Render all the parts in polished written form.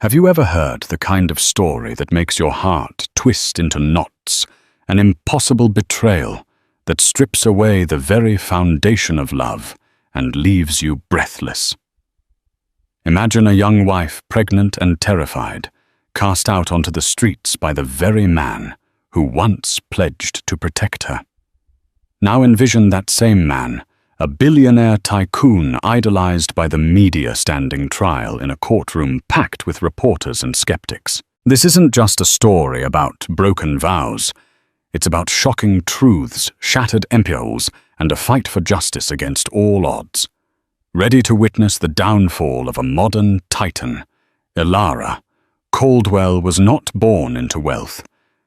Have you ever heard the kind of story that makes your heart twist into knots, an impossible betrayal that strips away the very foundation of love and leaves you breathless? Imagine a young wife, pregnant and terrified, cast out onto the streets by the very man who once pledged to protect her. Now envision that same man, a billionaire tycoon idolized by the media standing trial in a courtroom packed with reporters and skeptics. This isn't just a story about broken vows. It's about shocking truths, shattered empires, and a fight for justice against all odds. Ready to witness the downfall of a modern titan, Elara, Caldwell was not born into wealth.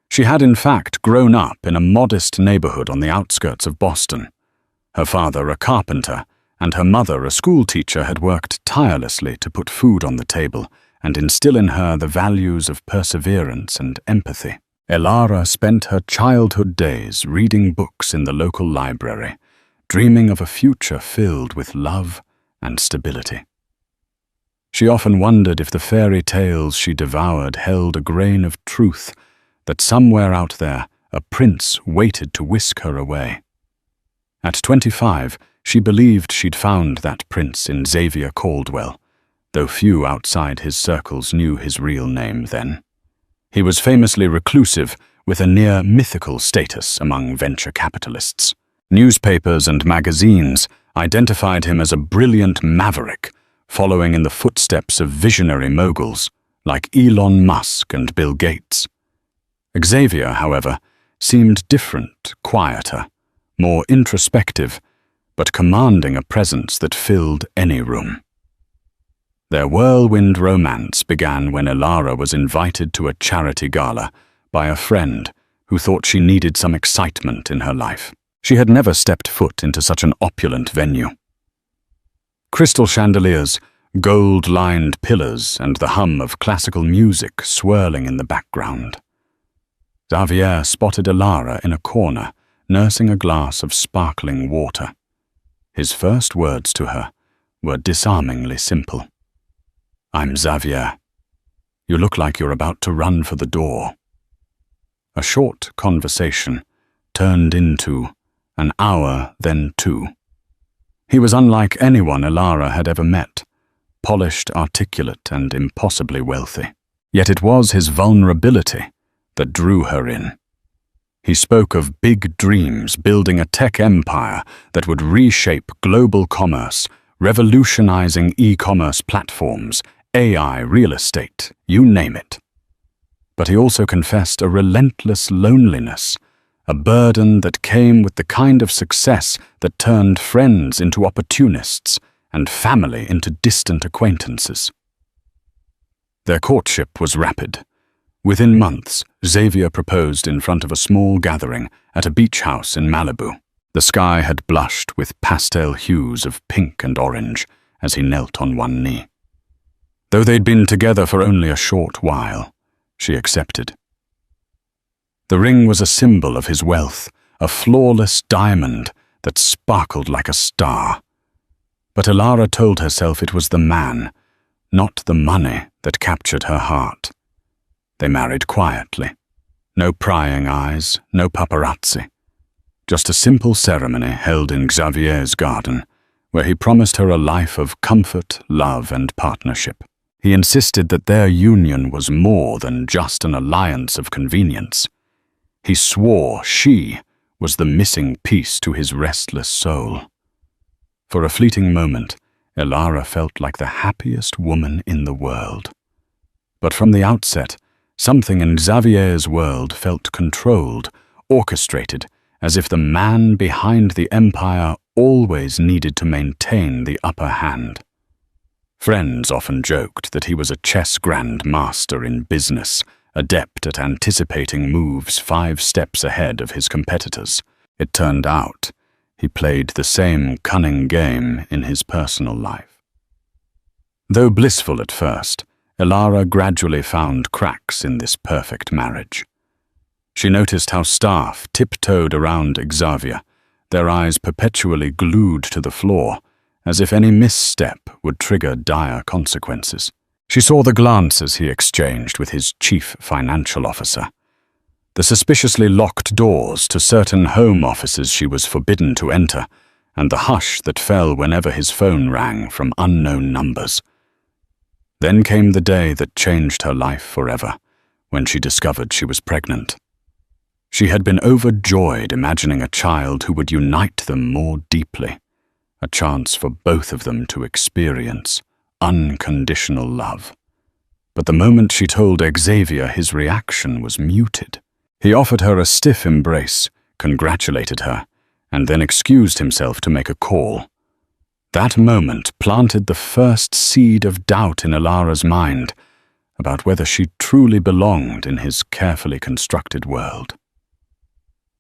She had in fact grown up in a modest neighborhood on the outskirts of Boston. Her father, a carpenter, and her mother, a schoolteacher, had worked tirelessly to put food on the table and instill in her the values of perseverance and empathy. Elara spent her childhood days reading books in the local library, dreaming of a future filled with love and stability. She often wondered if the fairy tales she devoured held a grain of truth, that somewhere out there a prince waited to whisk her away. At 25, she believed she'd found that prince in Xavier Caldwell, though few outside his circles knew his real name then. He was famously reclusive, with a near mythical status among venture capitalists. Newspapers and magazines identified him as a brilliant maverick, following in the footsteps of visionary moguls like Elon Musk and Bill Gates. Xavier, however, seemed different, quieter, more introspective, but commanding a presence that filled any room. Their whirlwind romance began when Elara was invited to a charity gala by a friend who thought she needed some excitement in her life. She had never stepped foot into such an opulent venue. Crystal chandeliers, gold-lined pillars, and the hum of classical music swirling in the background. Xavier spotted Elara in a corner, nursing a glass of sparkling water. His first words to her were disarmingly simple. "I'm Xavier. You look like you're about to run for the door." A short conversation turned into an hour, then two. He was unlike anyone Elara had ever met, polished, articulate, and impossibly wealthy. Yet it was his vulnerability that drew her in. He spoke of big dreams, building a tech empire that would reshape global commerce, revolutionizing e-commerce platforms, AI, real estate, you name it. But he also confessed a relentless loneliness, a burden that came with the kind of success that turned friends into opportunists and family into distant acquaintances. Their courtship was rapid. Within months, Xavier proposed in front of a small gathering at a beach house in Malibu. The sky had blushed with pastel hues of pink and orange as he knelt on one knee. Though they'd been together for only a short while, she accepted. The ring was a symbol of his wealth, a flawless diamond that sparkled like a star. But Elara told herself it was the man, not the money, that captured her heart. They married quietly. No prying eyes, no paparazzi. Just a simple ceremony held in Xavier's garden, where he promised her a life of comfort, love, and partnership. He insisted that their union was more than just an alliance of convenience. He swore she was the missing piece to his restless soul. For a fleeting moment, Elara felt like the happiest woman in the world. But from the outset, something in Xavier's world felt controlled, orchestrated, as if the man behind the empire always needed to maintain the upper hand. Friends often joked that he was a chess grandmaster in business, adept at anticipating moves 5 steps ahead of his competitors. It turned out he played the same cunning game in his personal life. Though blissful at first, Elara gradually found cracks in this perfect marriage. She noticed how staff tiptoed around Xavier, their eyes perpetually glued to the floor, as if any misstep would trigger dire consequences. She saw the glances he exchanged with his chief financial officer, the suspiciously locked doors to certain home offices she was forbidden to enter, and the hush that fell whenever his phone rang from unknown numbers. Then came the day that changed her life forever, when she discovered she was pregnant. She had been overjoyed imagining a child who would unite them more deeply, a chance for both of them to experience unconditional love. But the moment she told Xavier, his reaction was muted. He offered her a stiff embrace, congratulated her, and then excused himself to make a call. That moment planted the first seed of doubt in Ilara's mind about whether she truly belonged in his carefully constructed world.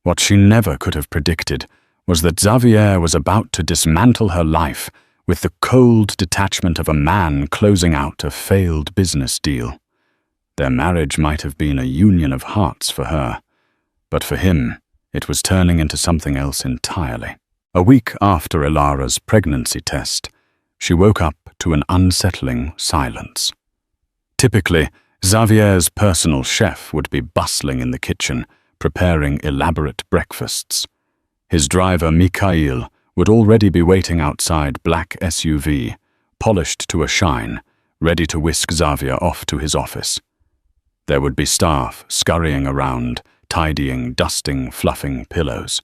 What she never could have predicted was that Xavier was about to dismantle her life with the cold detachment of a man closing out a failed business deal. Their marriage might have been a union of hearts for her, but for him, it was turning into something else entirely. A week after Ilara's pregnancy test, she woke up to an unsettling silence. Typically, Xavier's personal chef would be bustling in the kitchen, preparing elaborate breakfasts. His driver, Mikhail, would already be waiting outside black SUV, polished to a shine, ready to whisk Xavier off to his office. There would be staff scurrying around, tidying, dusting, fluffing pillows.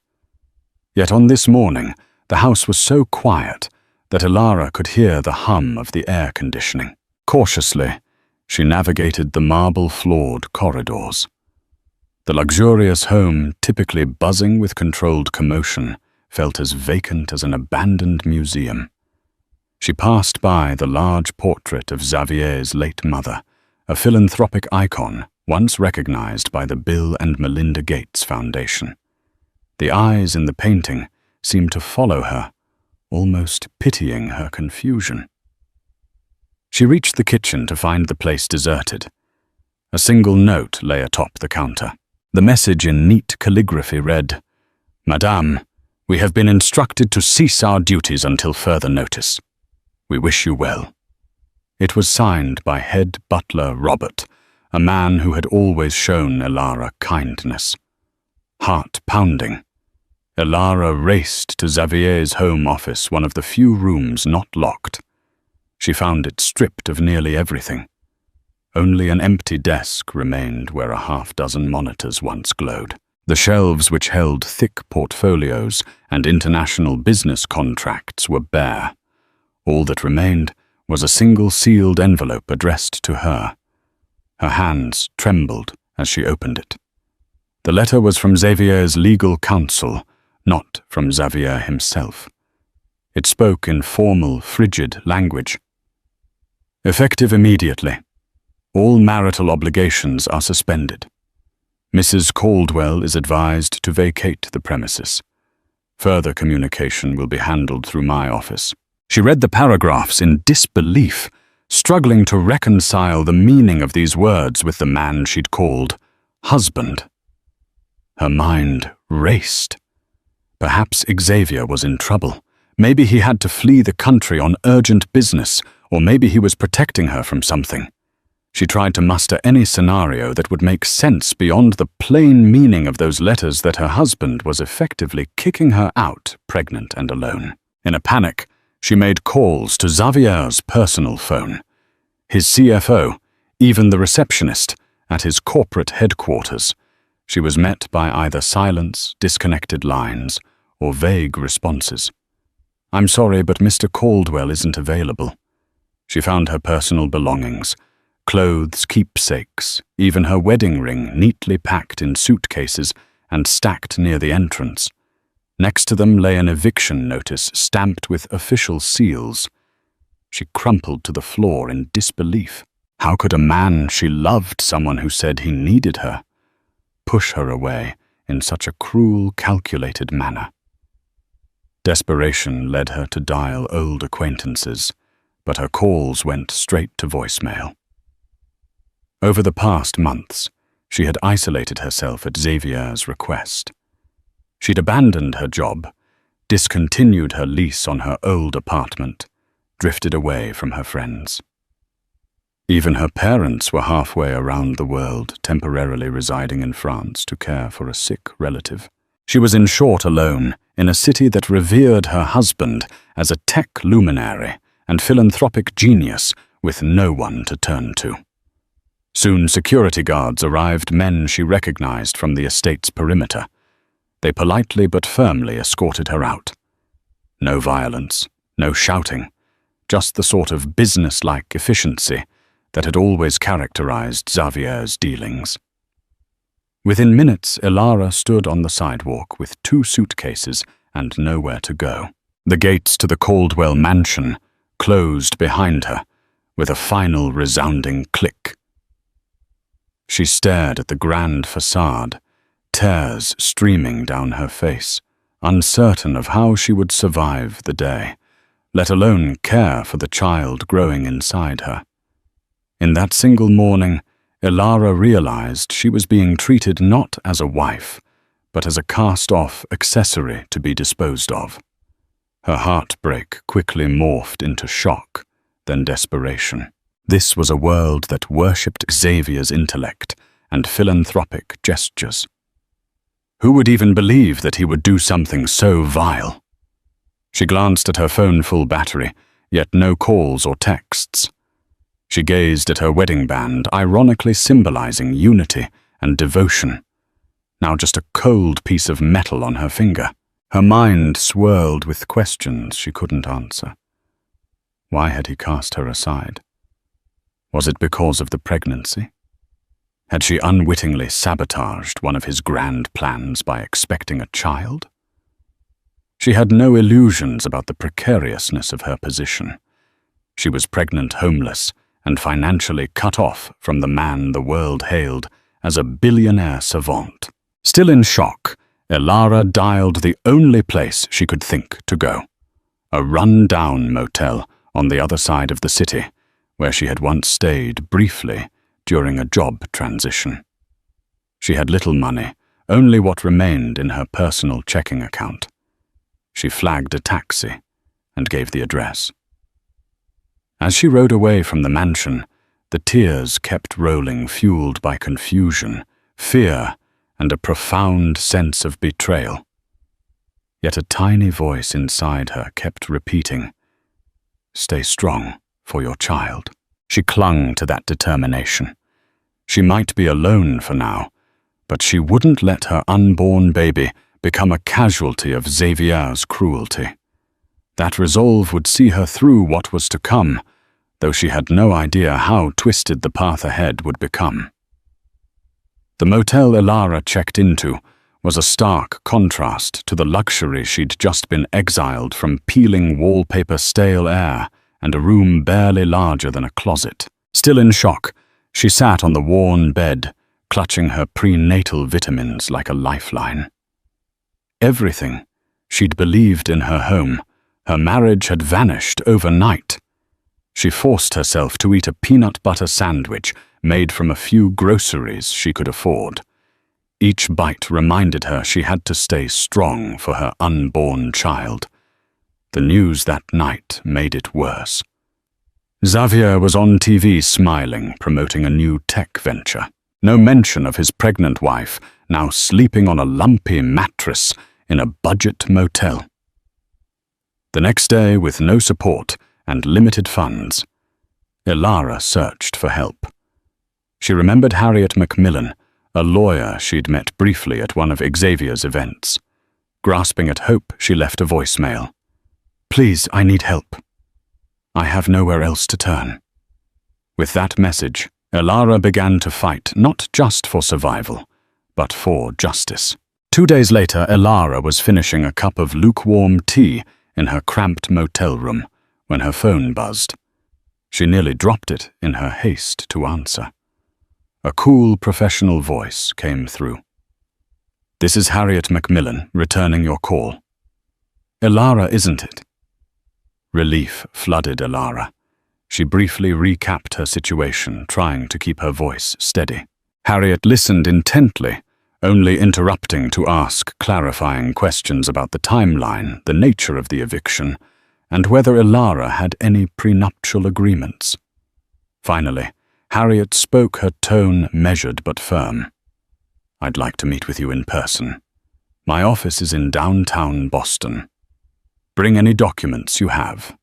Yet on this morning, the house was so quiet that Ilara could hear the hum of the air conditioning. Cautiously, she navigated the marble-floored corridors. The luxurious home, typically buzzing with controlled commotion, felt as vacant as an abandoned museum. She passed by the large portrait of Xavier's late mother, a philanthropic icon once recognized by the Bill and Melinda Gates Foundation. The eyes in the painting seemed to follow her, almost pitying her confusion. She reached the kitchen to find the place deserted. A single note lay atop the counter. The message in neat calligraphy read, "Madame, we have been instructed to cease our duties until further notice. We wish you well." It was signed by head butler Robert, a man who had always shown Ilara kindness. Heart-pounding, Ilara raced to Xavier's home office, one of the few rooms not locked. She found it stripped of nearly everything. Only an empty desk remained where a half-dozen monitors once glowed. The shelves which held thick portfolios and international business contracts were bare. All that remained was a single sealed envelope addressed to her. Her hands trembled as she opened it. The letter was from Xavier's legal counsel, not from Xavier himself. It spoke in formal, frigid language. "Effective immediately. All marital obligations are suspended. Mrs. Caldwell is advised to vacate the premises. Further communication will be handled through my office." She read the paragraphs in disbelief, struggling to reconcile the meaning of these words with the man she'd called husband. Her mind raced. Perhaps Xavier was in trouble. Maybe he had to flee the country on urgent business, or maybe he was protecting her from something. She tried to muster any scenario that would make sense beyond the plain meaning of those letters that her husband was effectively kicking her out, pregnant and alone. In a panic, she made calls to Xavier's personal phone, his CFO, even the receptionist, at his corporate headquarters. She was met by either silence, disconnected lines, or vague responses. "I'm sorry, but Mr. Caldwell isn't available." She found her personal belongings, clothes, keepsakes, even her wedding ring neatly packed in suitcases and stacked near the entrance. Next to them lay an eviction notice stamped with official seals. She crumpled to the floor in disbelief. How could a man she loved, someone who said he needed her, push her away in such a cruel, calculated manner? Desperation led her to dial old acquaintances, but her calls went straight to voicemail. Over the past months, she had isolated herself at Xavier's request. She'd abandoned her job, discontinued her lease on her old apartment, drifted away from her friends. Even her parents were halfway around the world, temporarily residing in France to care for a sick relative. She was in short alone, in a city that revered her husband as a tech luminary and philanthropic genius with no one to turn to. Soon security guards arrived, men she recognized from the estate's perimeter. They politely but firmly escorted her out. No violence, no shouting, just the sort of business-like efficiency that had always characterized Xavier's dealings. Within minutes, Elara stood on the sidewalk with 2 suitcases and nowhere to go. The gates to the Caldwell mansion closed behind her with a final resounding click. She stared at the grand facade, tears streaming down her face, uncertain of how she would survive the day, let alone care for the child growing inside her. In that single morning, Elara realized she was being treated not as a wife, but as a cast-off accessory to be disposed of. Her heartbreak quickly morphed into shock, then desperation. This was a world that worshipped Xavier's intellect and philanthropic gestures. Who would even believe that he would do something so vile? She glanced at her phone full battery, yet no calls or texts. She gazed at her wedding band, ironically symbolizing unity and devotion, now just a cold piece of metal on her finger. Her mind swirled with questions she couldn't answer. Why had he cast her aside? Was it because of the pregnancy? Had she unwittingly sabotaged one of his grand plans by expecting a child? She had no illusions about the precariousness of her position. She was pregnant, homeless, and financially cut off from the man the world hailed as a billionaire savant. Still in shock, Elara dialed the only place she could think to go, a run-down motel on the other side of the city, where she had once stayed briefly during a job transition. She had little money, only what remained in her personal checking account. She flagged a taxi and gave the address. As she rode away from the mansion, the tears kept rolling, fueled by confusion, fear, and a profound sense of betrayal. Yet a tiny voice inside her kept repeating, "Stay strong for your child." She clung to that determination. She might be alone for now, but she wouldn't let her unborn baby become a casualty of Xavier's cruelty. That resolve would see her through what was to come, though she had no idea how twisted the path ahead would become. The motel Elara checked into was a stark contrast to the luxury she'd just been exiled from, peeling wallpaper, stale air, and a room barely larger than a closet. Still in shock, she sat on the worn bed, clutching her prenatal vitamins like a lifeline. Everything she'd believed in her home, her marriage, had vanished overnight. She forced herself to eat a peanut butter sandwich made from a few groceries she could afford. Each bite reminded her she had to stay strong for her unborn child. The news that night made it worse. Xavier was on TV smiling, promoting a new tech venture. No mention of his pregnant wife, now sleeping on a lumpy mattress in a budget motel. The next day, with no support and limited funds, Elara searched for help. She remembered Harriet Macmillan, a lawyer she'd met briefly at one of Xavier's events. Grasping at hope, she left a voicemail. "Please, I need help. I have nowhere else to turn." With that message, Elara began to fight not just for survival, but for justice. 2 days later, Elara was finishing a cup of lukewarm tea in her cramped motel room when her phone buzzed. She nearly dropped it in her haste to answer. A cool, professional voice came through. "This is Harriet Macmillan, returning your call." "Elara, isn't it?" Relief flooded Elara. She briefly recapped her situation, trying to keep her voice steady. Harriet listened intently, only interrupting to ask clarifying questions about the timeline, the nature of the eviction, and whether Elara had any prenuptial agreements. Finally, Harriet spoke, her tone measured but firm. "I'd like to meet with you in person. My office is in downtown Boston. Bring any documents you have."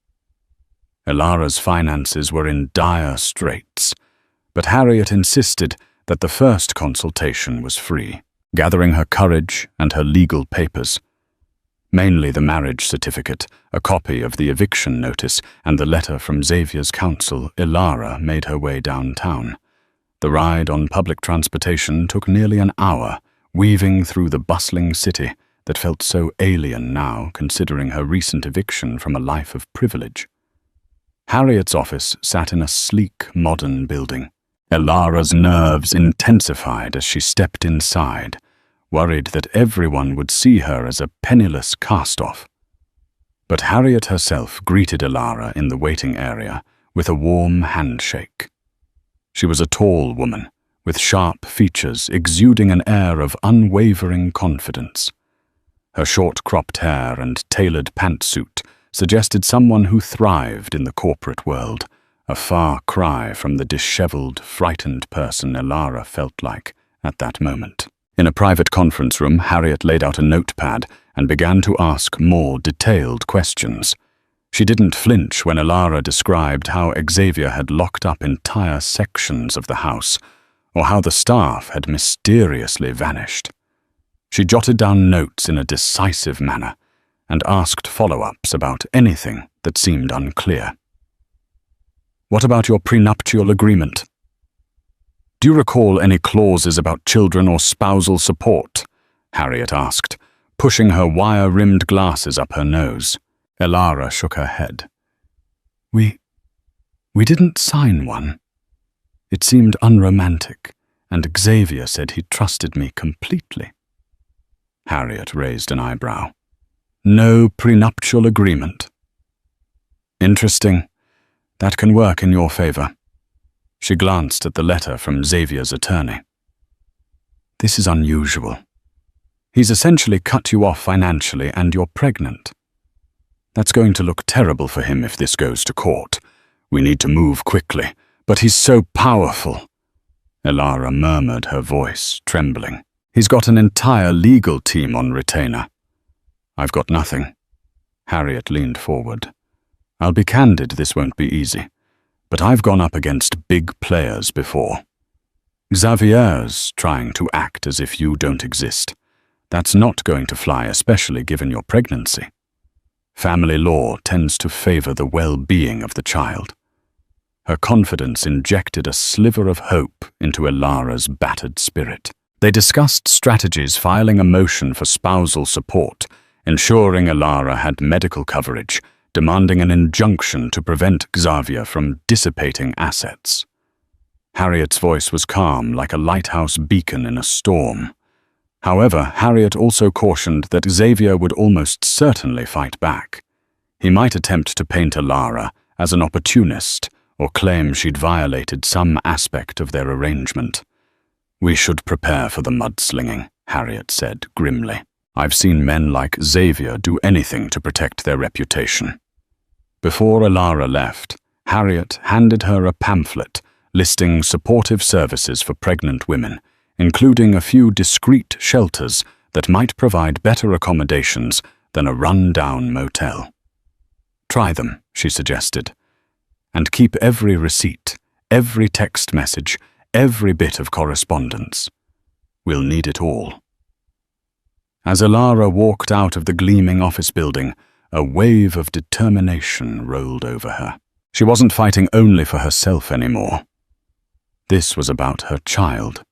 Elara's finances were in dire straits, but Harriet insisted that the first consultation was free, gathering her courage and her legal papers. Mainly the marriage certificate, a copy of the eviction notice, and the letter from Xavier's counsel, Elara made her way downtown. The ride on public transportation took nearly an hour, weaving through the bustling city that felt so alien now, considering her recent eviction from a life of privilege. Harriet's office sat in a sleek, modern building. Elara's nerves intensified as she stepped inside, worried that everyone would see her as a penniless cast-off. But Harriet herself greeted Elara in the waiting area with a warm handshake. She was a tall woman, with sharp features exuding an air of unwavering confidence. Her short-cropped hair and tailored pantsuit suggested someone who thrived in the corporate world, a far cry from the disheveled, frightened person Elara felt like at that moment. In a private conference room, Harriet laid out a notepad and began to ask more detailed questions. She didn't flinch when Elara described how Xavier had locked up entire sections of the house, or how the staff had mysteriously vanished. She jotted down notes in a decisive manner and asked follow-ups about anything that seemed unclear. "What about your prenuptial agreement? Do you recall any clauses about children or spousal support?" Harriet asked, pushing her wire-rimmed glasses up her nose. Elara shook her head. We didn't sign one. It seemed unromantic, and Xavier said he trusted me completely." Harriet raised an eyebrow. "No prenuptial agreement." "Interesting. That can work in your favor." She glanced at the letter from Xavier's attorney. "This is unusual. He's essentially cut you off financially and you're pregnant. That's going to look terrible for him if this goes to court. We need to move quickly, but he's so powerful." Elara murmured, her voice trembling. "He's got an entire legal team on retainer." "I've got nothing." Harriet leaned forward. "I'll be candid, this won't be easy. But I've gone up against big players before. Xavier's trying to act as if you don't exist. That's not going to fly, especially given your pregnancy. Family law tends to favor the well-being of the child." Her confidence injected a sliver of hope into Elara's battered spirit. They discussed strategies, filing a motion for spousal support, ensuring Elara had medical coverage, demanding an injunction to prevent Xavier from dissipating assets. Harriet's voice was calm, like a lighthouse beacon in a storm. However, Harriet also cautioned that Xavier would almost certainly fight back. He might attempt to paint Elara as an opportunist or claim she'd violated some aspect of their arrangement. "We should prepare for the mudslinging," Harriet said grimly. "I've seen men like Xavier do anything to protect their reputation." Before Elara left, Harriet handed her a pamphlet listing supportive services for pregnant women, including a few discreet shelters that might provide better accommodations than a run-down motel. "Try them," she suggested, "and keep every receipt, every text message, every bit of correspondence. We'll need it all." As Elara walked out of the gleaming office building, a wave of determination rolled over her. She wasn't fighting only for herself anymore. This was about her child.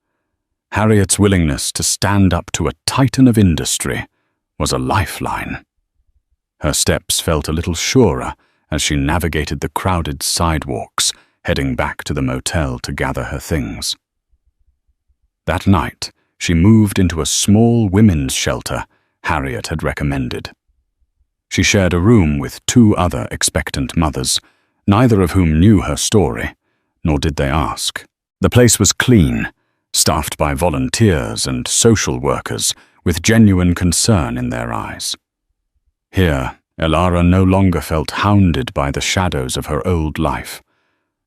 Harriet's willingness to stand up to a titan of industry was a lifeline. Her steps felt a little surer as she navigated the crowded sidewalks, heading back to the motel to gather her things. That night, she moved into a small women's shelter Harriet had recommended. She shared a room with 2 other expectant mothers, neither of whom knew her story, nor did they ask. The place was clean, staffed by volunteers and social workers with genuine concern in their eyes. Here, Elara no longer felt hounded by the shadows of her old life.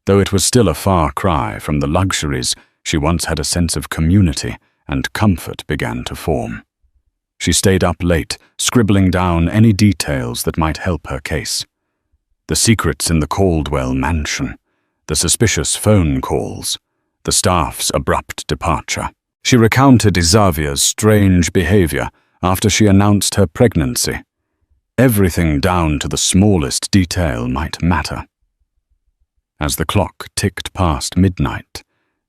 though it was still a far cry from the luxuries she once had. A sense of community and comfort began to form. She stayed up late, scribbling down any details that might help her case. The secrets in the Caldwell mansion, the suspicious phone calls, the staff's abrupt departure. She recounted Xavier's strange behavior after she announced her pregnancy. Everything down to the smallest detail might matter. As the clock ticked past midnight,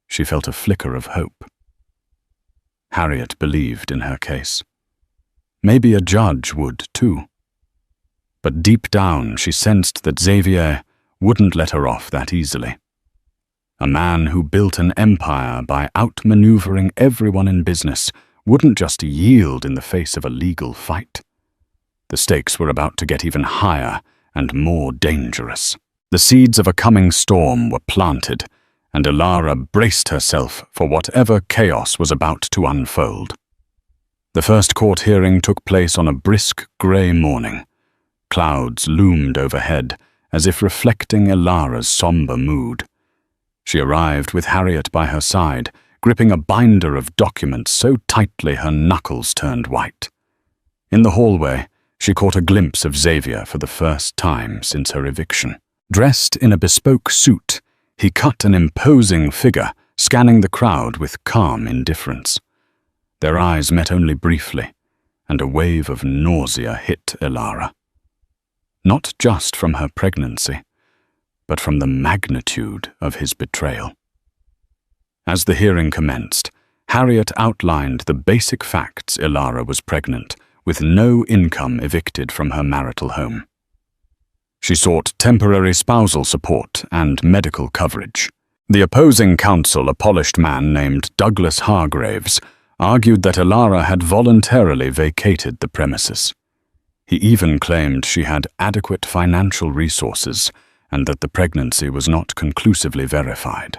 she felt a flicker of hope. Harriet believed in her case. Maybe a judge would too. But deep down she sensed that Xavier wouldn't let her off that easily. A man who built an empire by outmaneuvering everyone in business wouldn't just yield in the face of a legal fight. The stakes were about to get even higher and more dangerous. The seeds of a coming storm were planted, and Elara braced herself for whatever chaos was about to unfold. The first court hearing took place on a brisk grey morning. Clouds loomed overhead, as if reflecting Elara's somber mood. She arrived with Harriet by her side, gripping a binder of documents so tightly her knuckles turned white. In the hallway, she caught a glimpse of Xavier for the first time since her eviction. Dressed in a bespoke suit, he cut an imposing figure, scanning the crowd with calm indifference. Their eyes met only briefly, and a wave of nausea hit Elara. Not just from her pregnancy, but from the magnitude of his betrayal. As the hearing commenced, Harriet outlined the basic facts. Elara was pregnant, with no income evicted from her marital home. She sought temporary spousal support and medical coverage. The opposing counsel, a polished man named Douglas Hargraves, argued that Elara had voluntarily vacated the premises. He even claimed she had adequate financial resources and that the pregnancy was not conclusively verified.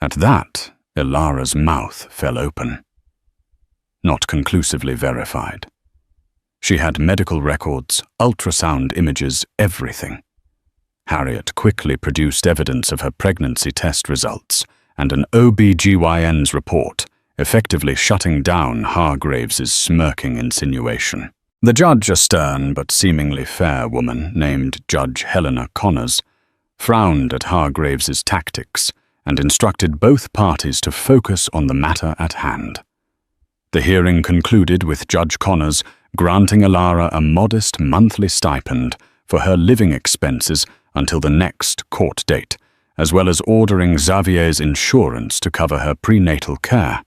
At that, Elara's mouth fell open. Not conclusively verified. She had medical records, ultrasound images, everything. Harriet quickly produced evidence of her pregnancy test results and an OB/GYN's report, effectively shutting down Hargraves's smirking insinuation. The judge, a stern but seemingly fair woman named Judge Helena Connors, frowned at Hargraves's tactics and instructed both parties to focus on the matter at hand. The hearing concluded with Judge Connors granting Elara a modest monthly stipend for her living expenses until the next court date, as well as ordering Xavier's insurance to cover her prenatal care.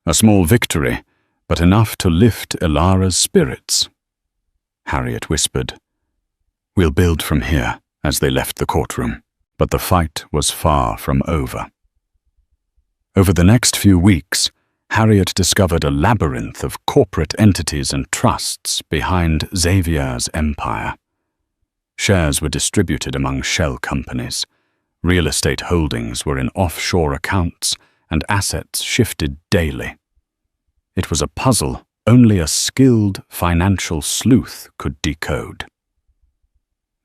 A small victory, but enough to lift Elara's spirits. Harriet whispered, "We'll build from here," as they left the courtroom. But the fight was far from over. Over the next few weeks, Harriet discovered a labyrinth of corporate entities and trusts behind Xavier's empire. Shares were distributed among shell companies. Real estate holdings were in offshore accounts, and assets shifted daily. It was a puzzle only a skilled financial sleuth could decode.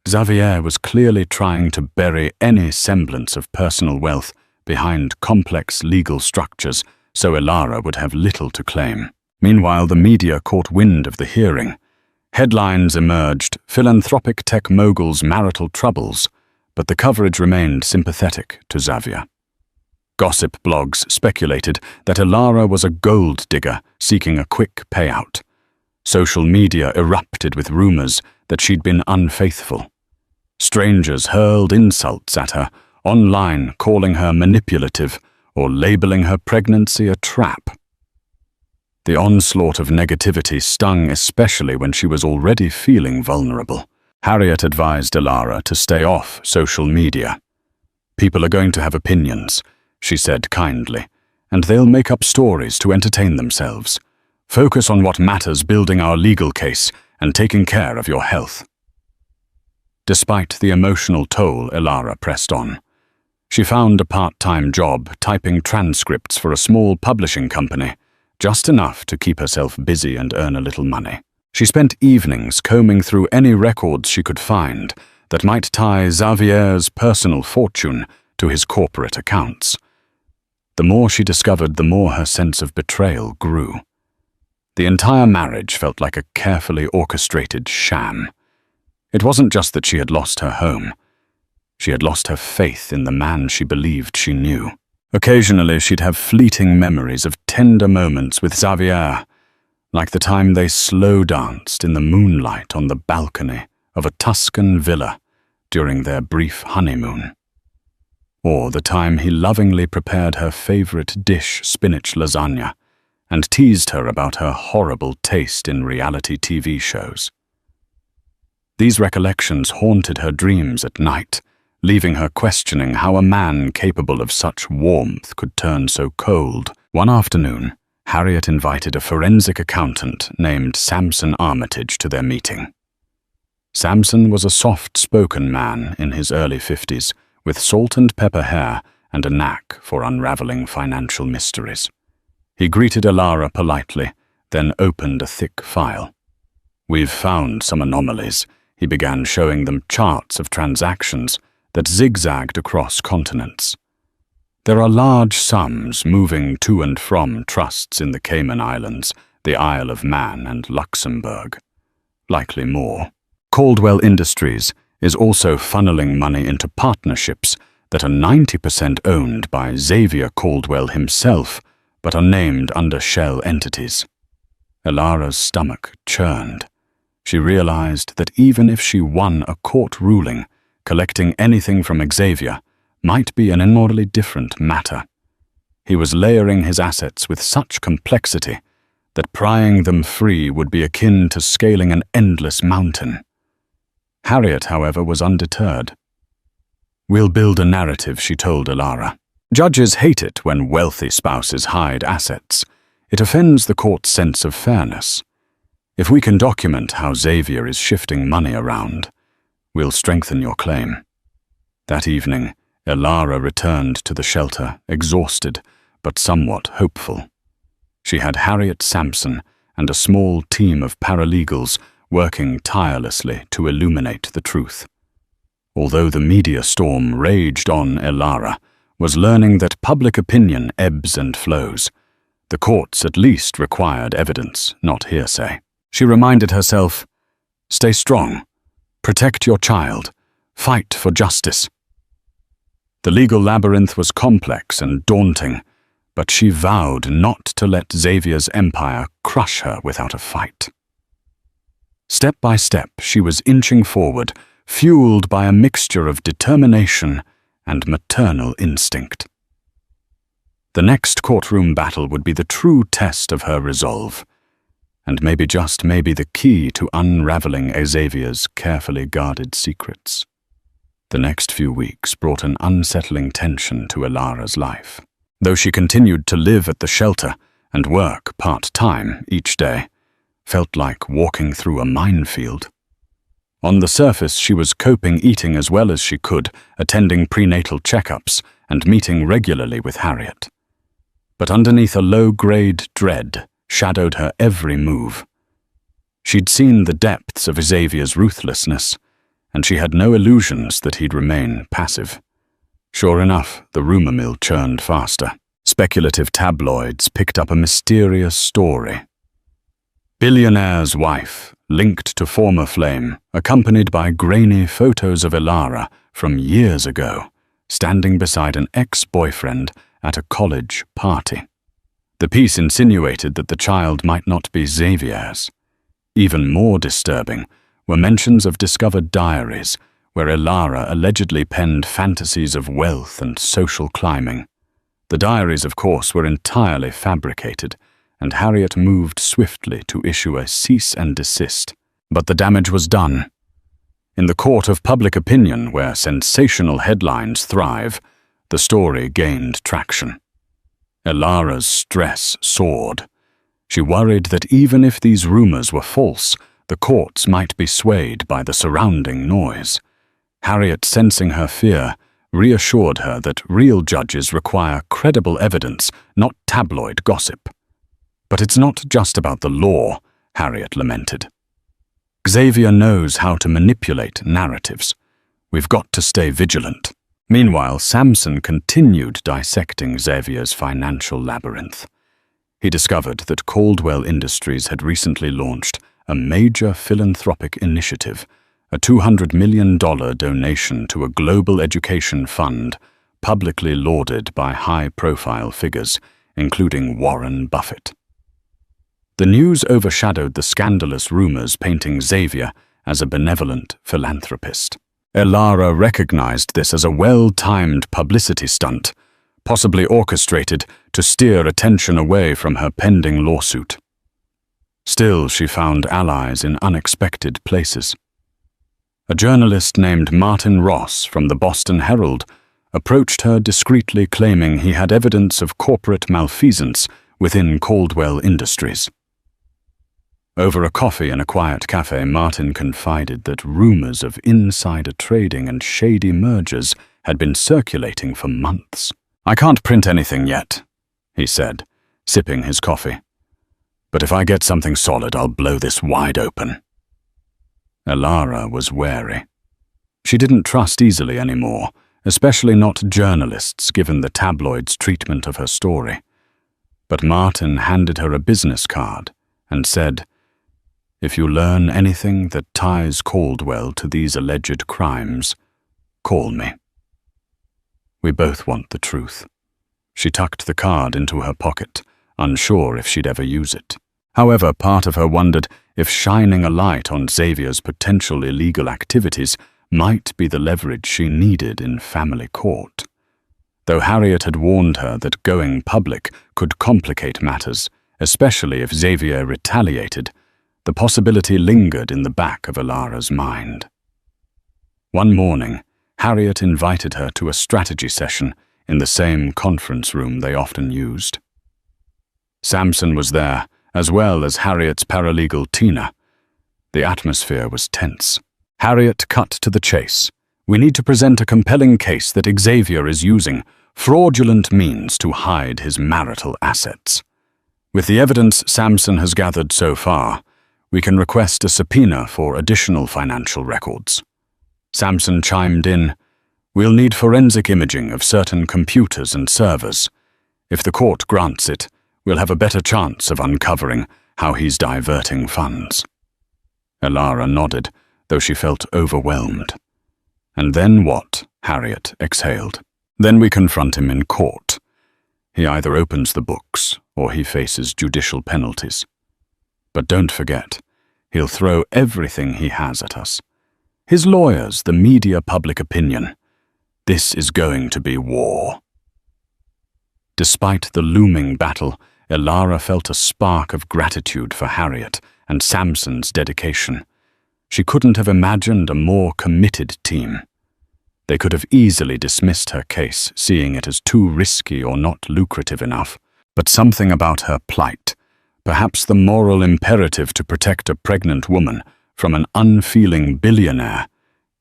Xavier was clearly trying to bury any semblance of personal wealth behind complex legal structures, so Elara would have little to claim. Meanwhile, the media caught wind of the hearing. Headlines emerged, philanthropic tech mogul's marital troubles, but the coverage remained sympathetic to Xavier. Gossip blogs speculated that Elara was a gold digger seeking a quick payout. Social media erupted with rumors that she'd been unfaithful. Strangers hurled insults at her, online calling her manipulative or labeling her pregnancy a trap. The onslaught of negativity stung especially when she was already feeling vulnerable. Harriet advised Elara to stay off social media. "People are going to have opinions," she said kindly, "and they'll make up stories to entertain themselves. Focus on what matters, building our legal case and taking care of your health." Despite the emotional toll, Elara pressed on. She found a part-time job typing transcripts for a small publishing company, just enough to keep herself busy and earn a little money. She spent evenings combing through any records she could find, that might tie Xavier's personal fortune to his corporate accounts. The more she discovered, the more her sense of betrayal grew. The entire marriage felt like a carefully orchestrated sham. It wasn't just that she had lost her home. She had lost her faith in the man she believed she knew. Occasionally, she'd have fleeting memories of tender moments with Xavier, like the time they slow danced in the moonlight on the balcony of a Tuscan villa during their brief honeymoon. Or the time he lovingly prepared her favorite dish, spinach lasagna, and teased her about her horrible taste in reality TV shows. These recollections haunted her dreams at night, leaving her questioning how a man capable of such warmth could turn so cold. One afternoon, Harriet invited a forensic accountant named Samson Armitage to their meeting. Samson was a soft-spoken man in his early 50s, with salt and pepper hair and a knack for unraveling financial mysteries. He greeted Elara politely, then opened a thick file. "We've found some anomalies," he began, showing them charts of transactions that zigzagged across continents. "There are large sums moving to and from trusts in the Cayman Islands, the Isle of Man, and Luxembourg. Likely more. Caldwell Industries is also funneling money into partnerships that are 90% owned by Xavier Caldwell himself, but are named under shell entities." Elara's stomach churned. She realized that even if she won a court ruling, collecting anything from Xavier might be an enormously different matter. He was layering his assets with such complexity that prying them free would be akin to scaling an endless mountain. Harriet, however, was undeterred. "We'll build a narrative," she told Elara. "Judges hate it when wealthy spouses hide assets. It offends the court's sense of fairness. If we can document how Xavier is shifting money around, we'll strengthen your claim." That evening, Elara returned to the shelter, exhausted but somewhat hopeful. She had Harriet Sampson and a small team of paralegals working tirelessly to illuminate the truth. Although the media storm raged on, Elara was learning that public opinion ebbs and flows. The courts at least required evidence, not hearsay. She reminded herself, "Stay strong. Protect your child. Fight for justice." The legal labyrinth was complex and daunting, but she vowed not to let Xavier's empire crush her without a fight. Step by step, she was inching forward, fueled by a mixture of determination and maternal instinct. The next courtroom battle would be the true test of her resolve, and maybe, just maybe, the key to unraveling Xavier's carefully guarded secrets. The next few weeks brought an unsettling tension to Elara's life. Though she continued to live at the shelter and work part-time each day, felt like walking through a minefield. On the surface, she was coping, eating as well as she could, attending prenatal checkups, and meeting regularly with Harriet. But underneath a low-grade dread shadowed her every move. She'd seen the depths of Xavier's ruthlessness, and she had no illusions that he'd remain passive. Sure enough, the rumor mill churned faster. Speculative tabloids picked up a mysterious story. Billionaire's wife, linked to former flame, accompanied by grainy photos of Elara from years ago, standing beside an ex-boyfriend at a college party. The piece insinuated that the child might not be Xavier's. Even more disturbing were mentions of discovered diaries, where Elara allegedly penned fantasies of wealth and social climbing. The diaries, of course, were entirely fabricated, and Harriet moved swiftly to issue a cease and desist. But the damage was done. In the court of public opinion, where sensational headlines thrive, the story gained traction. Elara's stress soared. She worried that even if these rumors were false, the courts might be swayed by the surrounding noise. Harriet, sensing her fear, reassured her that real judges require credible evidence, not tabloid gossip. "But it's not just about the law," Harriet lamented. "Xavier knows how to manipulate narratives. We've got to stay vigilant. Meanwhile, Samson continued dissecting Xavier's financial labyrinth. He discovered that Caldwell Industries had recently launched a major philanthropic initiative, a $200 million donation to a global education fund publicly lauded by high-profile figures, including Warren Buffett. The news overshadowed the scandalous rumors painting Xavier as a benevolent philanthropist. Elara recognized this as a well-timed publicity stunt, possibly orchestrated to steer attention away from her pending lawsuit. Still, she found allies in unexpected places. A journalist named Martin Ross from the Boston Herald approached her discreetly, claiming he had evidence of corporate malfeasance within Caldwell Industries. Over a coffee in a quiet cafe, Martin confided that rumors of insider trading and shady mergers had been circulating for months. "I can't print anything yet," he said, sipping his coffee. "But if I get something solid, I'll blow this wide open." Elara was wary. She didn't trust easily anymore, especially not journalists, given the tabloids' treatment of her story. But Martin handed her a business card and said, "If you learn anything that ties Caldwell to these alleged crimes, call me. We both want the truth." She tucked the card into her pocket, unsure if she'd ever use it. However, part of her wondered if shining a light on Xavier's potential illegal activities might be the leverage she needed in family court. Though Harriet had warned her that going public could complicate matters, especially if Xavier retaliated, the possibility lingered in the back of Elara's mind. One morning, Harriet invited her to a strategy session in the same conference room they often used. Samson was there, as well as Harriet's paralegal Tina. The atmosphere was tense. Harriet cut to the chase. "We need to present a compelling case that Xavier is using fraudulent means to hide his marital assets. With the evidence Samson has gathered so far, we can request a subpoena for additional financial records." Samson chimed in, "We'll need forensic imaging of certain computers and servers. If the court grants it, we'll have a better chance of uncovering how he's diverting funds." Elara nodded, though she felt overwhelmed. "And then what?" Harriet exhaled. "Then we confront him in court. He either opens the books or he faces judicial penalties. But don't forget, he'll throw everything he has at us. His lawyers, the media, public opinion. This is going to be war." Despite the looming battle, Elara felt a spark of gratitude for Harriet and Samson's dedication. She couldn't have imagined a more committed team. They could have easily dismissed her case, seeing it as too risky or not lucrative enough. But something about her plight, perhaps the moral imperative to protect a pregnant woman from an unfeeling billionaire,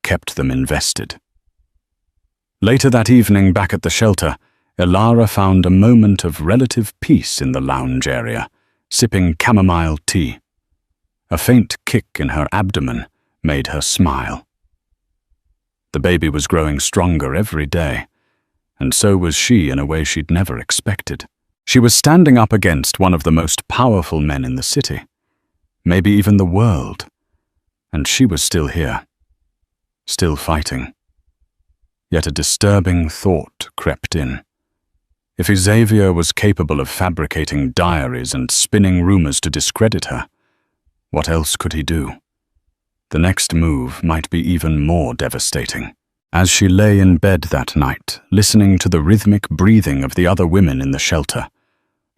kept them invested. Later that evening, back at the shelter, Elara found a moment of relative peace in the lounge area, sipping chamomile tea. A faint kick in her abdomen made her smile. The baby was growing stronger every day, and so was she in a way she'd never expected. She was standing up against one of the most powerful men in the city, maybe even the world, and she was still here, still fighting. Yet a disturbing thought crept in. If Xavier was capable of fabricating diaries and spinning rumors to discredit her, what else could he do? The next move might be even more devastating. As she lay in bed that night, listening to the rhythmic breathing of the other women in the shelter,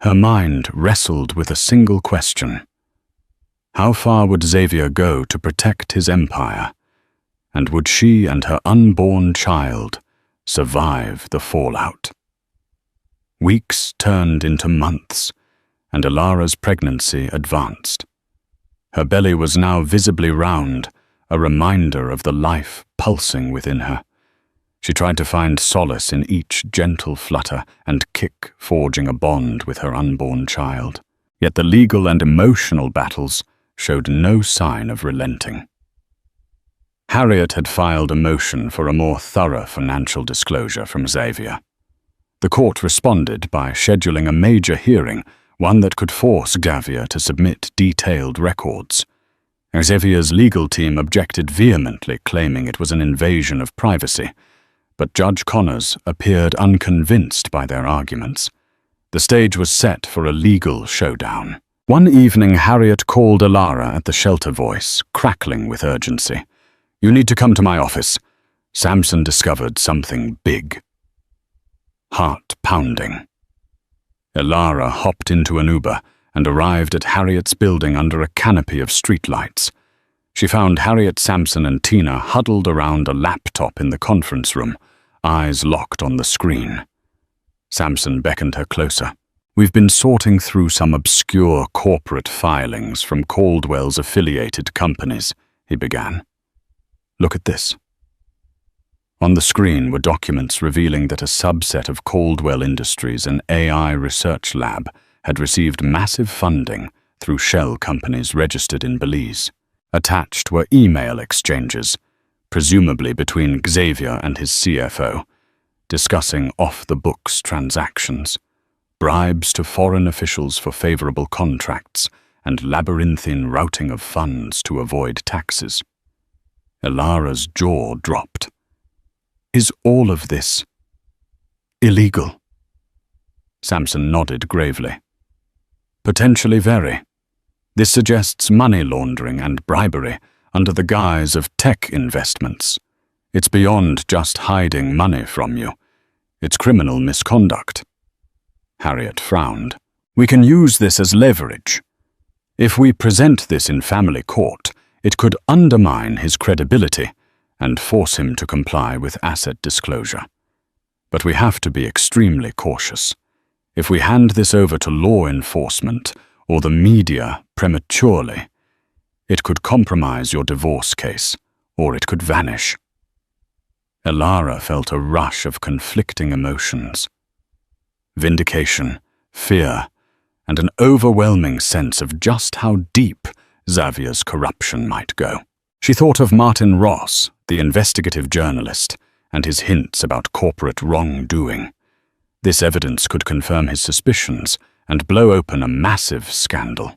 her mind wrestled with a single question. How far would Xavier go to protect his empire? And would she and her unborn child survive the fallout? Weeks turned into months, and Elara's pregnancy advanced. Her belly was now visibly round, a reminder of the life pulsing within her. She tried to find solace in each gentle flutter and kick, forging a bond with her unborn child. Yet the legal and emotional battles showed no sign of relenting. Harriet had filed a motion for a more thorough financial disclosure from Xavier. The court responded by scheduling a major hearing, one that could force Xavier to submit detailed records. Xavier's legal team objected vehemently, claiming it was an invasion of privacy, but Judge Connors appeared unconvinced by their arguments. The stage was set for a legal showdown. One evening, Harriet called Alara at the shelter voice, crackling with urgency. "You need to come to my office. Samson discovered something big." Heart pounding. Alara hopped into an Uber and arrived at Harriet's building under a canopy of streetlights. She found Harriet, Samson, and Tina huddled around a laptop in the conference room, eyes locked on the screen. Samson beckoned her closer. "We've been sorting through some obscure corporate filings from Caldwell's affiliated companies," he began. "Look at this." On the screen were documents revealing that a subset of Caldwell Industries, an AI research lab, had received massive funding through shell companies registered in Belize. Attached were email exchanges, presumably between Xavier and his CFO, discussing off-the-books transactions, bribes to foreign officials for favorable contracts, and labyrinthine routing of funds to avoid taxes. Alara's jaw dropped. "Is all of this illegal?" Samson nodded gravely. "Potentially very. This suggests money laundering and bribery under the guise of tech investments. It's beyond just hiding money from you. It's criminal misconduct." Harriet frowned. "We can use this as leverage. If we present this in family court, it could undermine his credibility and force him to comply with asset disclosure. But we have to be extremely cautious. If we hand this over to law enforcement or the media prematurely, it could compromise your divorce case, or it could vanish." Alara felt a rush of conflicting emotions. Vindication, fear, and an overwhelming sense of just how deep Xavier's corruption might go. She thought of Martin Ross, the investigative journalist, and his hints about corporate wrongdoing. This evidence could confirm his suspicions and blow open a massive scandal.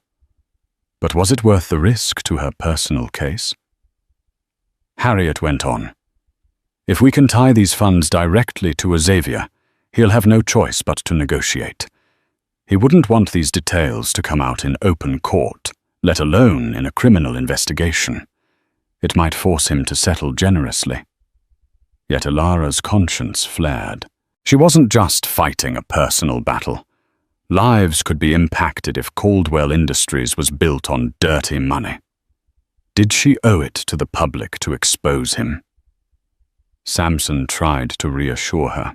But was it worth the risk to her personal case? Harriet went on. "If we can tie these funds directly to Xavier, he'll have no choice but to negotiate. He wouldn't want these details to come out in open court, let alone in a criminal investigation. It might force him to settle generously." Yet Alara's conscience flared. She wasn't just fighting a personal battle. Lives could be impacted if Caldwell Industries was built on dirty money. Did she owe it to the public to expose him? Samson tried to reassure her.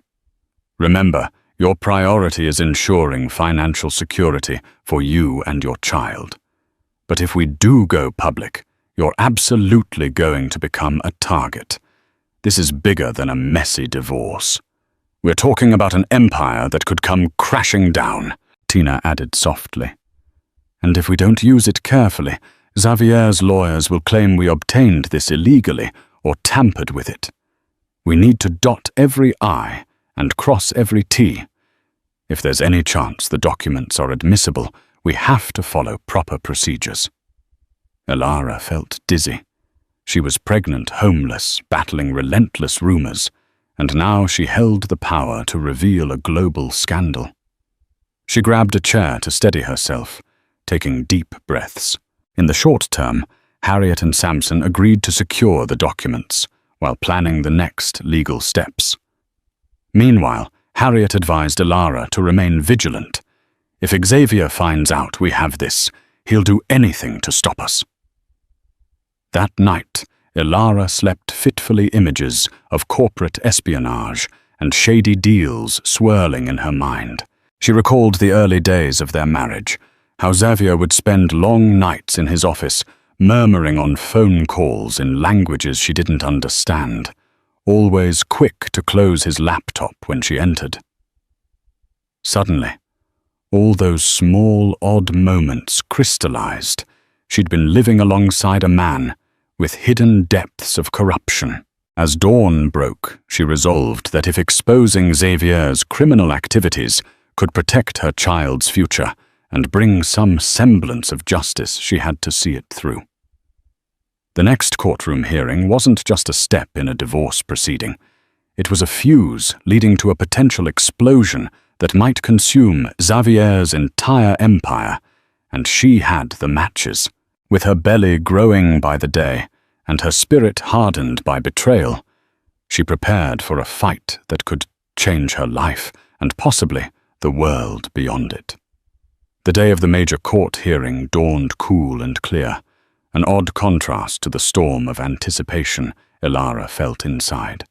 "Remember, your priority is ensuring financial security for you and your child. But if we do go public, you're absolutely going to become a target. This is bigger than a messy divorce. We're talking about an empire that could come crashing down," Tina added softly. "And if we don't use it carefully, Xavier's lawyers will claim we obtained this illegally or tampered with it. We need to dot every I and cross every T. If there's any chance the documents are admissible, we have to follow proper procedures." Alara felt dizzy. She was pregnant, homeless, battling relentless rumors, and now she held the power to reveal a global scandal. She grabbed a chair to steady herself, taking deep breaths. In the short term, Harriet and Samson agreed to secure the documents, while planning the next legal steps. Meanwhile, Harriet advised Alara to remain vigilant. "If Xavier finds out we have this, he'll do anything to stop us." That night, Alara slept fitfully, images of corporate espionage and shady deals swirling in her mind. She recalled the early days of their marriage, how Xavier would spend long nights in his office, murmuring on phone calls in languages she didn't understand, always quick to close his laptop when she entered. Suddenly, all those small, odd moments crystallized. She'd been living alongside a man with hidden depths of corruption. As dawn broke, she resolved that if exposing Xavier's criminal activities could protect her child's future and bring some semblance of justice, she had to see it through. The next courtroom hearing wasn't just a step in a divorce proceeding. It was a fuse leading to a potential explosion that might consume Xavier's entire empire, and she had the matches. With her belly growing by the day and her spirit hardened by betrayal, she prepared for a fight that could change her life and possibly the world beyond it. The day of the major court hearing dawned cool and clear, an odd contrast to the storm of anticipation Elara felt inside.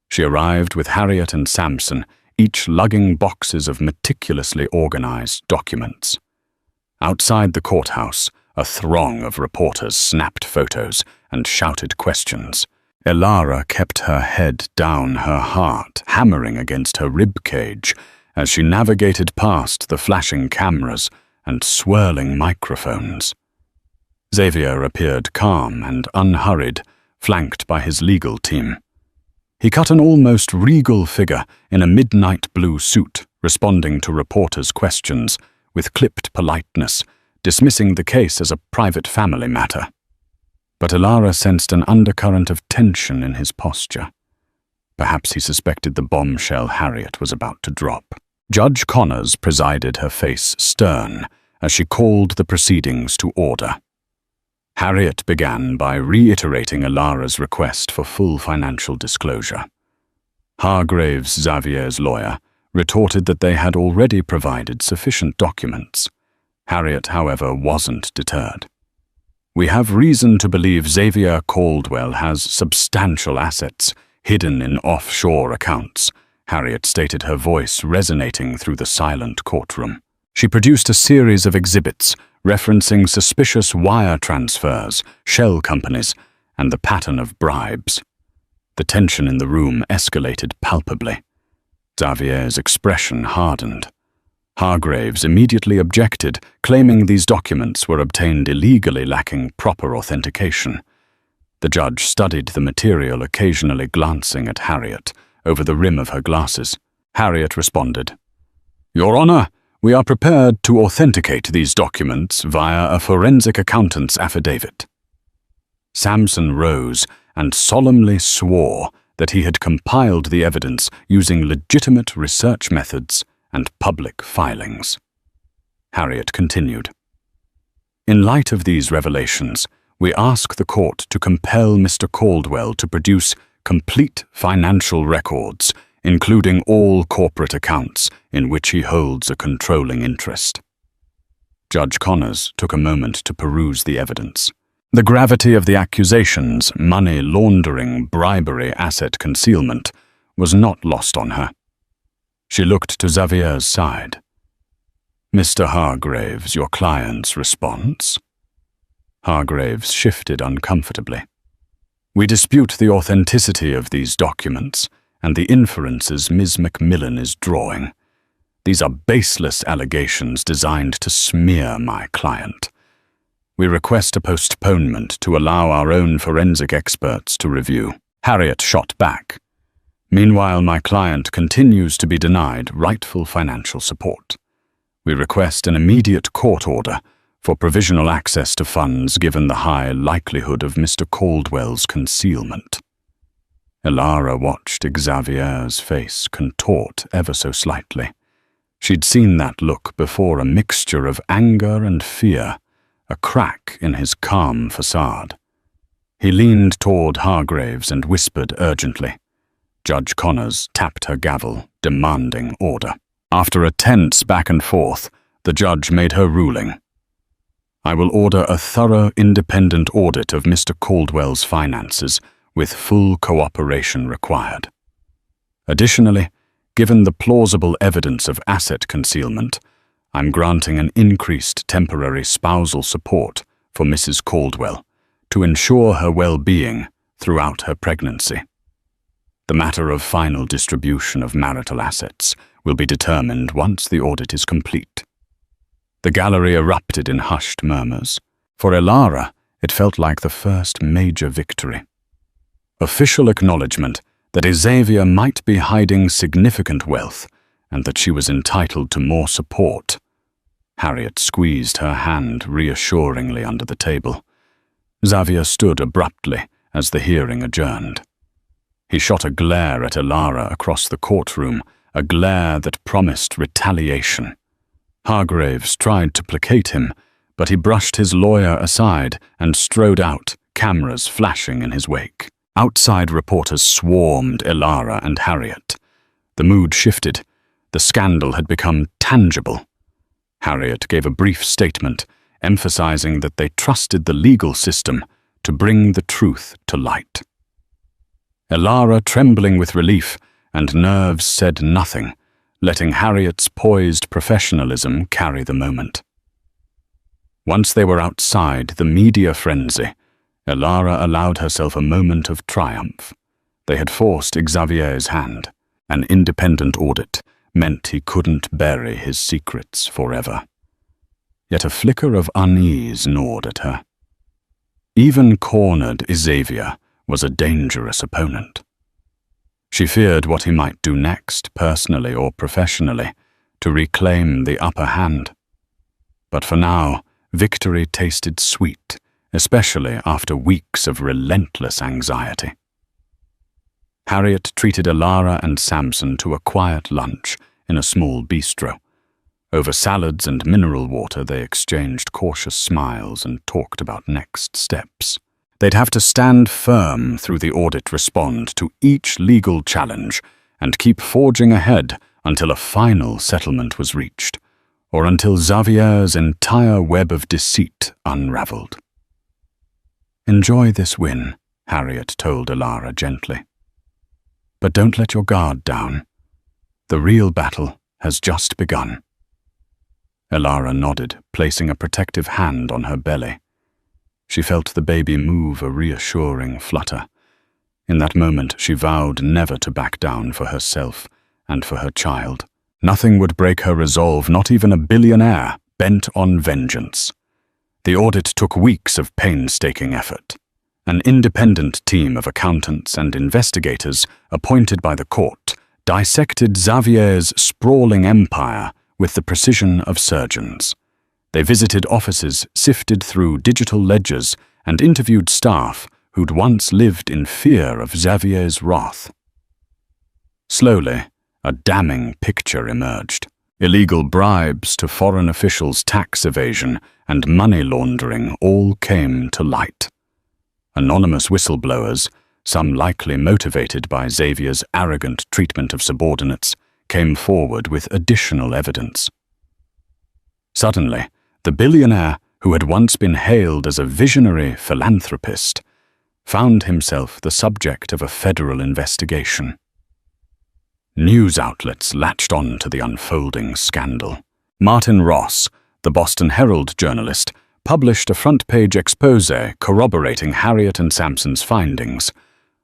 She arrived with Harriet and Samson, each lugging boxes of meticulously organized documents. Outside the courthouse, a throng of reporters snapped photos and shouted questions. Elara kept her head down, her heart hammering against her rib cage as she navigated past the flashing cameras and swirling microphones. Xavier appeared calm and unhurried, flanked by his legal team. He cut an almost regal figure in a midnight blue suit, responding to reporters' questions with clipped politeness, dismissing the case as a private family matter. But Elara sensed an undercurrent of tension in his posture. Perhaps he suspected the bombshell Harriet was about to drop. Judge Connors presided, her face stern, as she called the proceedings to order. Harriet began by reiterating Elara's request for full financial disclosure. Hargraves, Xavier's lawyer, retorted that they had already provided sufficient documents. Harriet, however, wasn't deterred. "We have reason to believe Xavier Caldwell has substantial assets hidden in offshore accounts," Harriet stated, her voice resonating through the silent courtroom. She produced a series of exhibits referencing suspicious wire transfers, shell companies, and the pattern of bribes. The tension in the room escalated palpably. Xavier's expression hardened. Hargraves immediately objected, claiming these documents were obtained illegally, lacking proper authentication. The judge studied the material, occasionally glancing at Harriet over the rim of her glasses. Harriet responded, "Your Honor, we are prepared to authenticate these documents via a forensic accountant's affidavit." Samson rose and solemnly swore that he had compiled the evidence using legitimate research methods and public filings. Harriet continued, "In light of these revelations, we ask the court to compel Mr. Caldwell to produce complete financial records, including all corporate accounts in which he holds a controlling interest." Judge Connors took a moment to peruse the evidence. The gravity of the accusations, money laundering, bribery, asset concealment, was not lost on her. She looked to Xavier's side. "Mr. Hargraves, your client's response?" Hargraves shifted uncomfortably. "We dispute the authenticity of these documents and the inferences Ms. Macmillan is drawing. These are baseless allegations designed to smear my client. We request a postponement to allow our own forensic experts to review." Harriet shot back. "Meanwhile, my client continues to be denied rightful financial support. We request an immediate court order for provisional access to funds given the high likelihood of Mr. Caldwell's concealment." Elara watched Xavier's face contort ever so slightly. She'd seen that look before, a mixture of anger and fear, a crack in his calm facade. He leaned toward Hargraves and whispered urgently. Judge Connors tapped her gavel, demanding order. After a tense back and forth, the judge made her ruling. "I will order a thorough independent audit of Mr. Caldwell's finances, with full cooperation required. Additionally, given the plausible evidence of asset concealment, I'm granting an increased temporary spousal support for Mrs. Caldwell to ensure her well-being throughout her pregnancy. The matter of final distribution of marital assets will be determined once the audit is complete." The gallery erupted in hushed murmurs. For Elara, It felt like the first major victory. Official acknowledgement that Xavier might be hiding significant wealth and that she was entitled to more support. Harriet squeezed her hand reassuringly under the table. Xavier stood abruptly as the hearing adjourned. He shot a glare at Elara across the courtroom, a glare that promised retaliation. Hargraves tried to placate him, but he brushed his lawyer aside and strode out, cameras flashing in his wake. Outside reporters swarmed Elara and Harriet. The mood shifted. The scandal had become tangible. Harriet gave a brief statement, emphasizing that they trusted the legal system to bring the truth to light. Elara, trembling with relief and nerves, said nothing, letting Harriet's poised professionalism carry the moment. Once they were outside the media frenzy, Elara allowed herself a moment of triumph. They had forced Xavier's hand. An independent audit meant he couldn't bury his secrets forever. Yet a flicker of unease gnawed at her. Even cornered Xavier was a dangerous opponent. She feared what he might do next, personally or professionally, to reclaim the upper hand. But for now, victory tasted sweet, especially after weeks of relentless anxiety. Harriet treated Elara and Samson to a quiet lunch in a small bistro. Over salads and mineral water, they exchanged cautious smiles and talked about next steps. They'd have to stand firm through the audit, respond to each legal challenge, and keep forging ahead until a final settlement was reached, or until Xavier's entire web of deceit unraveled. "Enjoy this win," Harriet told Elara gently. "But don't let your guard down. The real battle has just begun." Elara nodded, placing a protective hand on her belly. She felt the baby move a reassuring flutter. In that moment, she vowed never to back down for herself and for her child. Nothing would break her resolve, not even a billionaire bent on vengeance. The audit took weeks of painstaking effort. An independent team of accountants and investigators appointed by the court dissected Xavier's sprawling empire with the precision of surgeons. They visited offices, sifted through digital ledgers, and interviewed staff who'd once lived in fear of Xavier's wrath. Slowly, a damning picture emerged. Illegal bribes to foreign officials, tax evasion, and money laundering all came to light. Anonymous whistleblowers, some likely motivated by Xavier's arrogant treatment of subordinates, came forward with additional evidence. Suddenly, the billionaire, who had once been hailed as a visionary philanthropist, found himself the subject of a federal investigation. News outlets latched on to the unfolding scandal. Martin Ross, the Boston Herald journalist, published a front-page exposé corroborating Harriet and Samson's findings.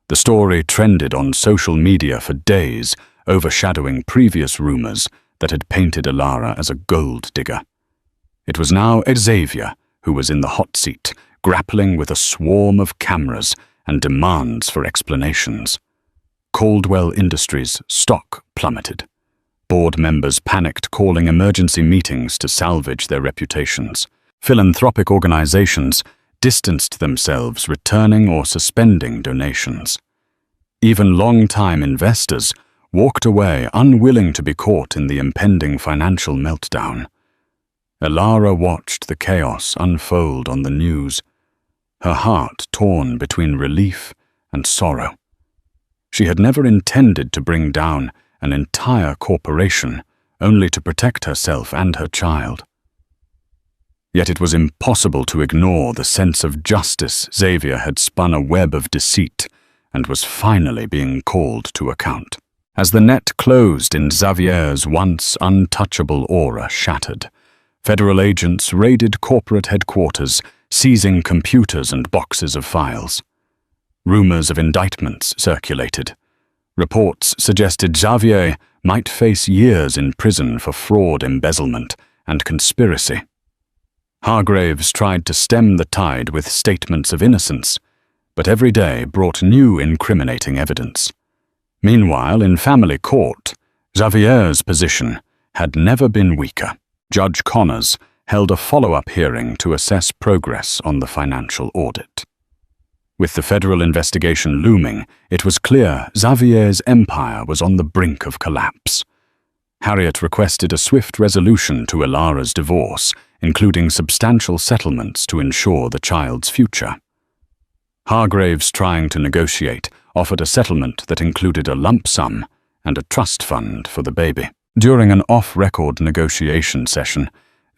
The story trended on social media for days, overshadowing previous rumors that had painted Elara as a gold digger. It was now Xavier who was in the hot seat, grappling with a swarm of cameras and demands for explanations. Caldwell Industries' stock plummeted. Board members panicked, calling emergency meetings to salvage their reputations. Philanthropic organizations distanced themselves, returning or suspending donations. Even long-time investors walked away, unwilling to be caught in the impending financial meltdown. Elara watched the chaos unfold on the news, her heart torn between relief and sorrow. She had never intended to bring down an entire corporation, only to protect herself and her child. Yet it was impossible to ignore the sense of justice. Xavier had spun a web of deceit and was finally being called to account. As the net closed in Xavier's once untouchable aura shattered, federal agents raided corporate headquarters, seizing computers and boxes of files. Rumors of indictments circulated. Reports suggested Xavier might face years in prison for fraud, embezzlement, and conspiracy. Hargraves tried to stem the tide with statements of innocence, but every day brought new incriminating evidence. Meanwhile, in family court, Xavier's position had never been weaker. Judge Connors held a follow-up hearing to assess progress on the financial audit. With the federal investigation looming, it was clear Xavier's empire was on the brink of collapse. Harriet requested a swift resolution to Ilara's divorce, including substantial settlements to ensure the child's future. Hargraves, trying to negotiate, offered a settlement that included a lump sum and a trust fund for the baby. During an off-record negotiation session,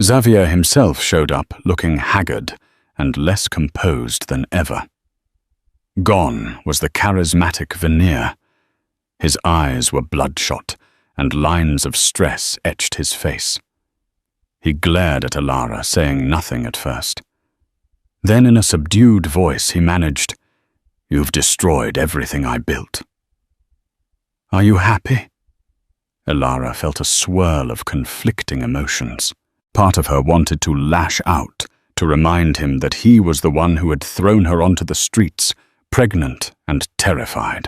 Xavier himself showed up looking haggard and less composed than ever. Gone was the charismatic veneer. His eyes were bloodshot, and lines of stress etched his face. He glared at Ilara, saying nothing at first. Then in a subdued voice he managed, "You've destroyed everything I built." "Are you happy?" Ilara felt a swirl of conflicting emotions. Part of her wanted to lash out, to remind him that he was the one who had thrown her onto the streets, pregnant and terrified.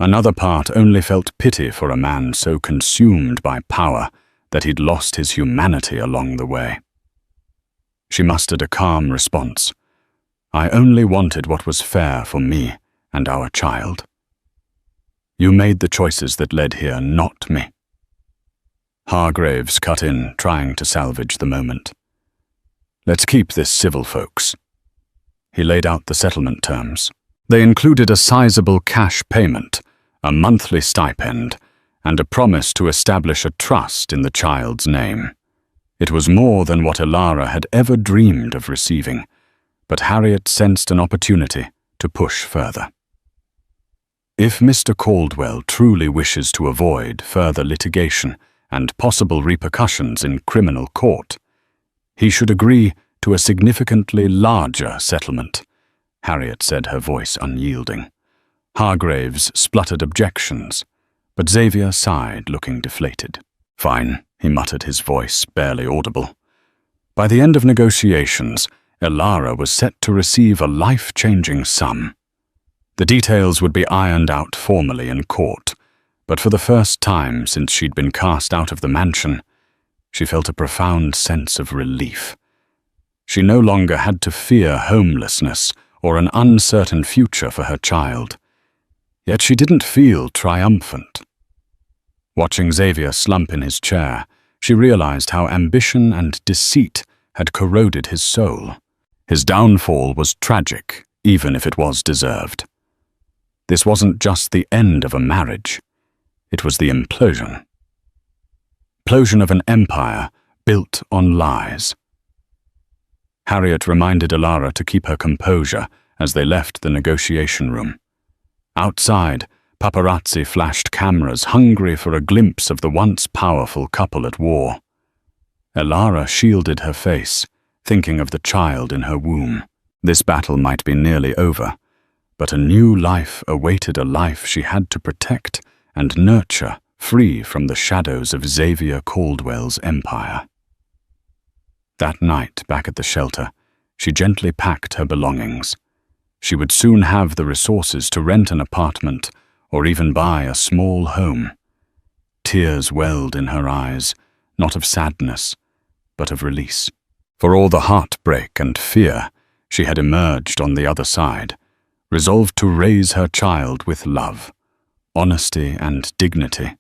Another part only felt pity for a man so consumed by power that he'd lost his humanity along the way. She mustered a calm response. "I only wanted what was fair for me and our child. You made the choices that led here, not me." Hargraves cut in, trying to salvage the moment. "Let's keep this civil, folks." He laid out the settlement terms. They included a sizable cash payment, a monthly stipend, and a promise to establish a trust in the child's name. It was more than what Ilara had ever dreamed of receiving, but Harriet sensed an opportunity to push further. If Mr. Caldwell truly wishes to avoid further litigation and possible repercussions in criminal court, he should agree to a significantly larger settlement, Harriet said, her voice unyielding. Hargraves spluttered objections, but Xavier sighed, looking deflated. "Fine," he muttered, his voice barely audible. By the end of negotiations, Ilara was set to receive a life-changing sum. The details would be ironed out formally in court, but for the first time since she'd been cast out of the mansion, she felt a profound sense of relief. She no longer had to fear homelessness or an uncertain future for her child. Yet she didn't feel triumphant. Watching Xavier slump in his chair, she realized how ambition and deceit had corroded his soul. His downfall was tragic, even if it was deserved. This wasn't just the end of a marriage. It was the implosion. Implosion of an empire built on lies. Harriet reminded Ilara to keep her composure as they left the negotiation room. Outside, paparazzi flashed cameras, hungry for a glimpse of the once powerful couple at war. Ilara shielded her face, thinking of the child in her womb. This battle might be nearly over, but a new life awaited, a life she had to protect and nurture, free from the shadows of Xavier Caldwell's empire. That night, back at the shelter, she gently packed her belongings. She would soon have the resources to rent an apartment or even buy a small home. Tears welled in her eyes, not of sadness, but of release. For all the heartbreak and fear, she had emerged on the other side, resolved to raise her child with love, honesty and dignity,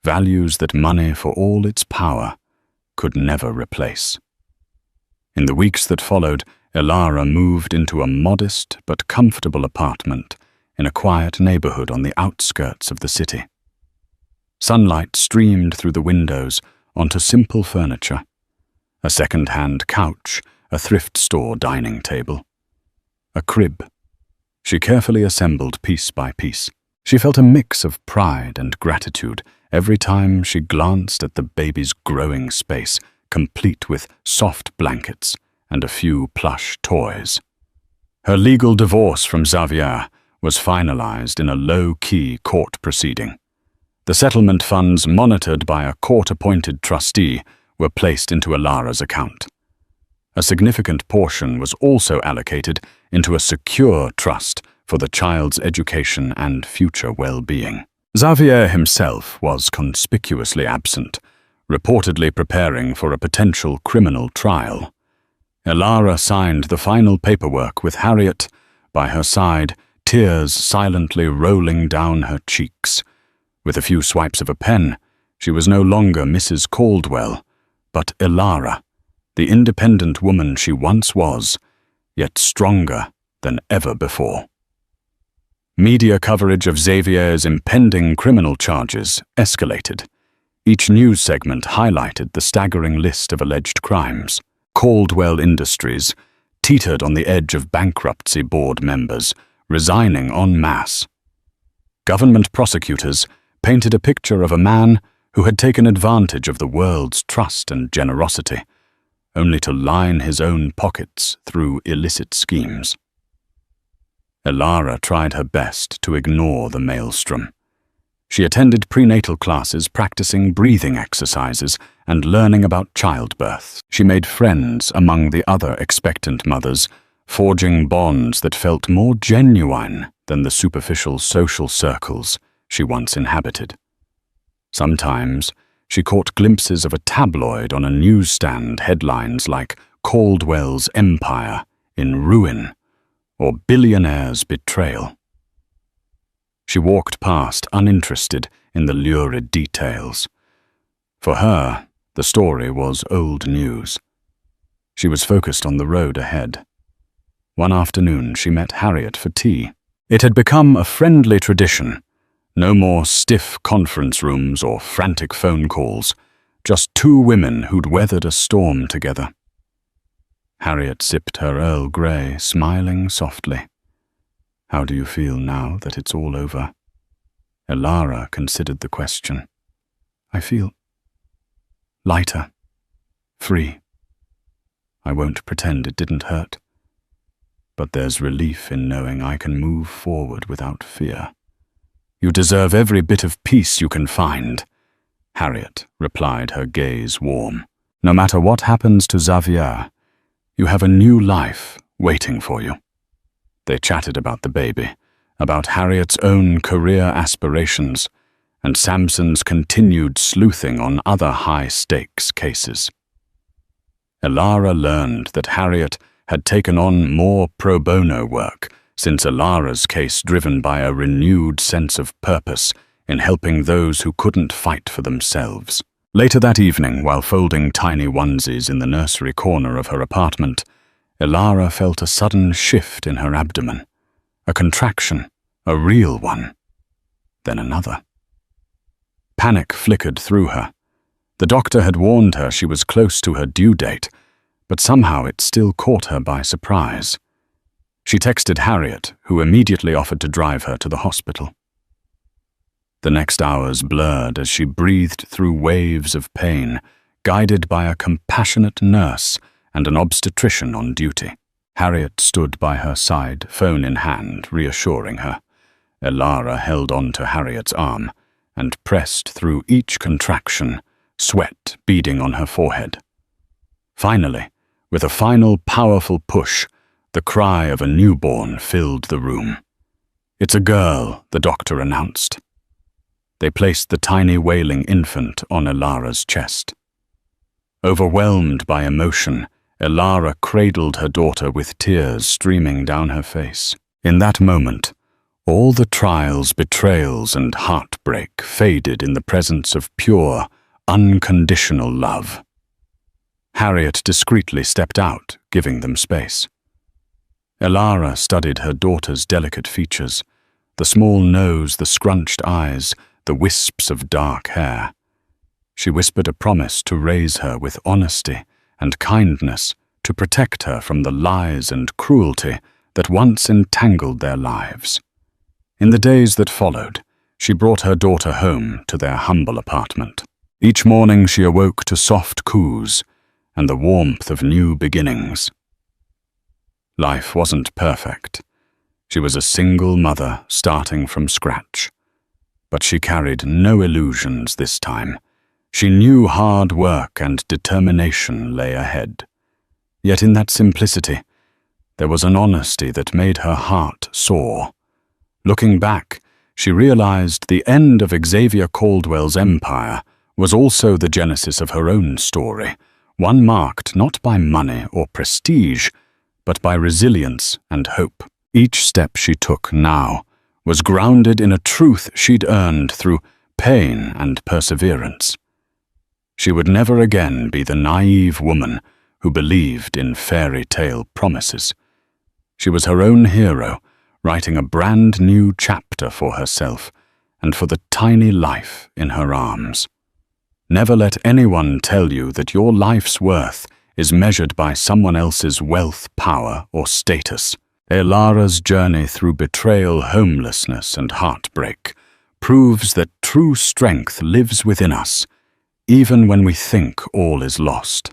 values that money, for all its power, could never replace. In the weeks that followed, Ilara moved into a modest but comfortable apartment in a quiet neighborhood on the outskirts of the city. Sunlight streamed through the windows onto simple furniture, a second-hand couch, a thrift store dining table, a crib. She carefully assembled piece by piece. She felt a mix of pride and gratitude every time she glanced at the baby's growing space, complete with soft blankets and a few plush toys. Her legal divorce from Xavier was finalized in a low-key court proceeding. The settlement funds, monitored by a court-appointed trustee, were placed into Ilara's account. A significant portion was also allocated into a secure trust for the child's education and future well-being. Xavier himself was conspicuously absent, reportedly preparing for a potential criminal trial. Elara signed the final paperwork with Harriet by her side, tears silently rolling down her cheeks. With a few swipes of a pen, she was no longer Mrs. Caldwell, but Elara, the independent woman she once was, yet stronger than ever before. Media coverage of Xavier's impending criminal charges escalated. Each news segment highlighted the staggering list of alleged crimes. Caldwell Industries teetered on the edge of bankruptcy, board members resigning en masse. Government prosecutors painted a picture of a man who had taken advantage of the world's trust and generosity, only to line his own pockets through illicit schemes. Elara tried her best to ignore the maelstrom. She attended prenatal classes, practicing breathing exercises and learning about childbirth. She made friends among the other expectant mothers, forging bonds that felt more genuine than the superficial social circles she once inhabited. Sometimes she caught glimpses of a tabloid on a newsstand, headlines like "Caldwell's Empire in Ruin" or "Billionaire's Betrayal." She walked past, uninterested in the lurid details. For her, the story was old news. She was focused on the road ahead. One afternoon, she met Harriet for tea. It had become a friendly tradition. No more stiff conference rooms or frantic phone calls, just two women who'd weathered a storm together. Harriet sipped her Earl Grey, smiling softly. "How do you feel now that it's all over?" Elara considered the question. "I feel lighter, free. I won't pretend it didn't hurt. But there's relief in knowing I can move forward without fear." "You deserve every bit of peace you can find," Harriet replied, her gaze warm. "No matter what happens to Xavier, you have a new life waiting for you." They chatted about the baby, about Harriet's own career aspirations, and Sampson's continued sleuthing on other high-stakes cases. Elara learned that Harriet had taken on more pro bono work since Elara's case, driven by a renewed sense of purpose in helping those who couldn't fight for themselves. Later that evening, while folding tiny onesies in the nursery corner of her apartment, Elara felt a sudden shift in her abdomen. A contraction, a real one. Then another. Panic flickered through her. The doctor had warned her she was close to her due date, but somehow it still caught her by surprise. She texted Harriet, who immediately offered to drive her to the hospital. The next hours blurred as she breathed through waves of pain, guided by a compassionate nurse and an obstetrician on duty. Harriet stood by her side, phone in hand, reassuring her. Elara held on to Harriet's arm and pressed through each contraction, sweat beading on her forehead. Finally, with a final powerful push, the cry of a newborn filled the room. "It's a girl," the doctor announced. They placed the tiny wailing infant on Elara's chest. Overwhelmed by emotion, Elara cradled her daughter with tears streaming down her face. In that moment, all the trials, betrayals, and heartbreak faded in the presence of pure, unconditional love. Harriet discreetly stepped out, giving them space. Elara studied her daughter's delicate features, the small nose, the scrunched eyes, the wisps of dark hair. She whispered a promise to raise her with honesty and kindness, to protect her from the lies and cruelty that once entangled their lives. In the days that followed, she brought her daughter home to their humble apartment. Each morning she awoke to soft coos and the warmth of new beginnings. Life wasn't perfect. She was a single mother starting from scratch. But she carried no illusions this time. She knew hard work and determination lay ahead. Yet in that simplicity, there was an honesty that made her heart soar. Looking back, she realized the end of Xavier Caldwell's empire was also the genesis of her own story, one marked not by money or prestige, but by resilience and hope. Each step she took now was grounded in a truth she'd earned through pain and perseverance. She would never again be the naive woman who believed in fairy tale promises. She was her own hero, writing a brand new chapter for herself and for the tiny life in her arms. Never let anyone tell you that your life's worth is measured by someone else's wealth, power, or status. Elara's journey through betrayal, homelessness, and heartbreak proves that true strength lives within us, even when we think all is lost.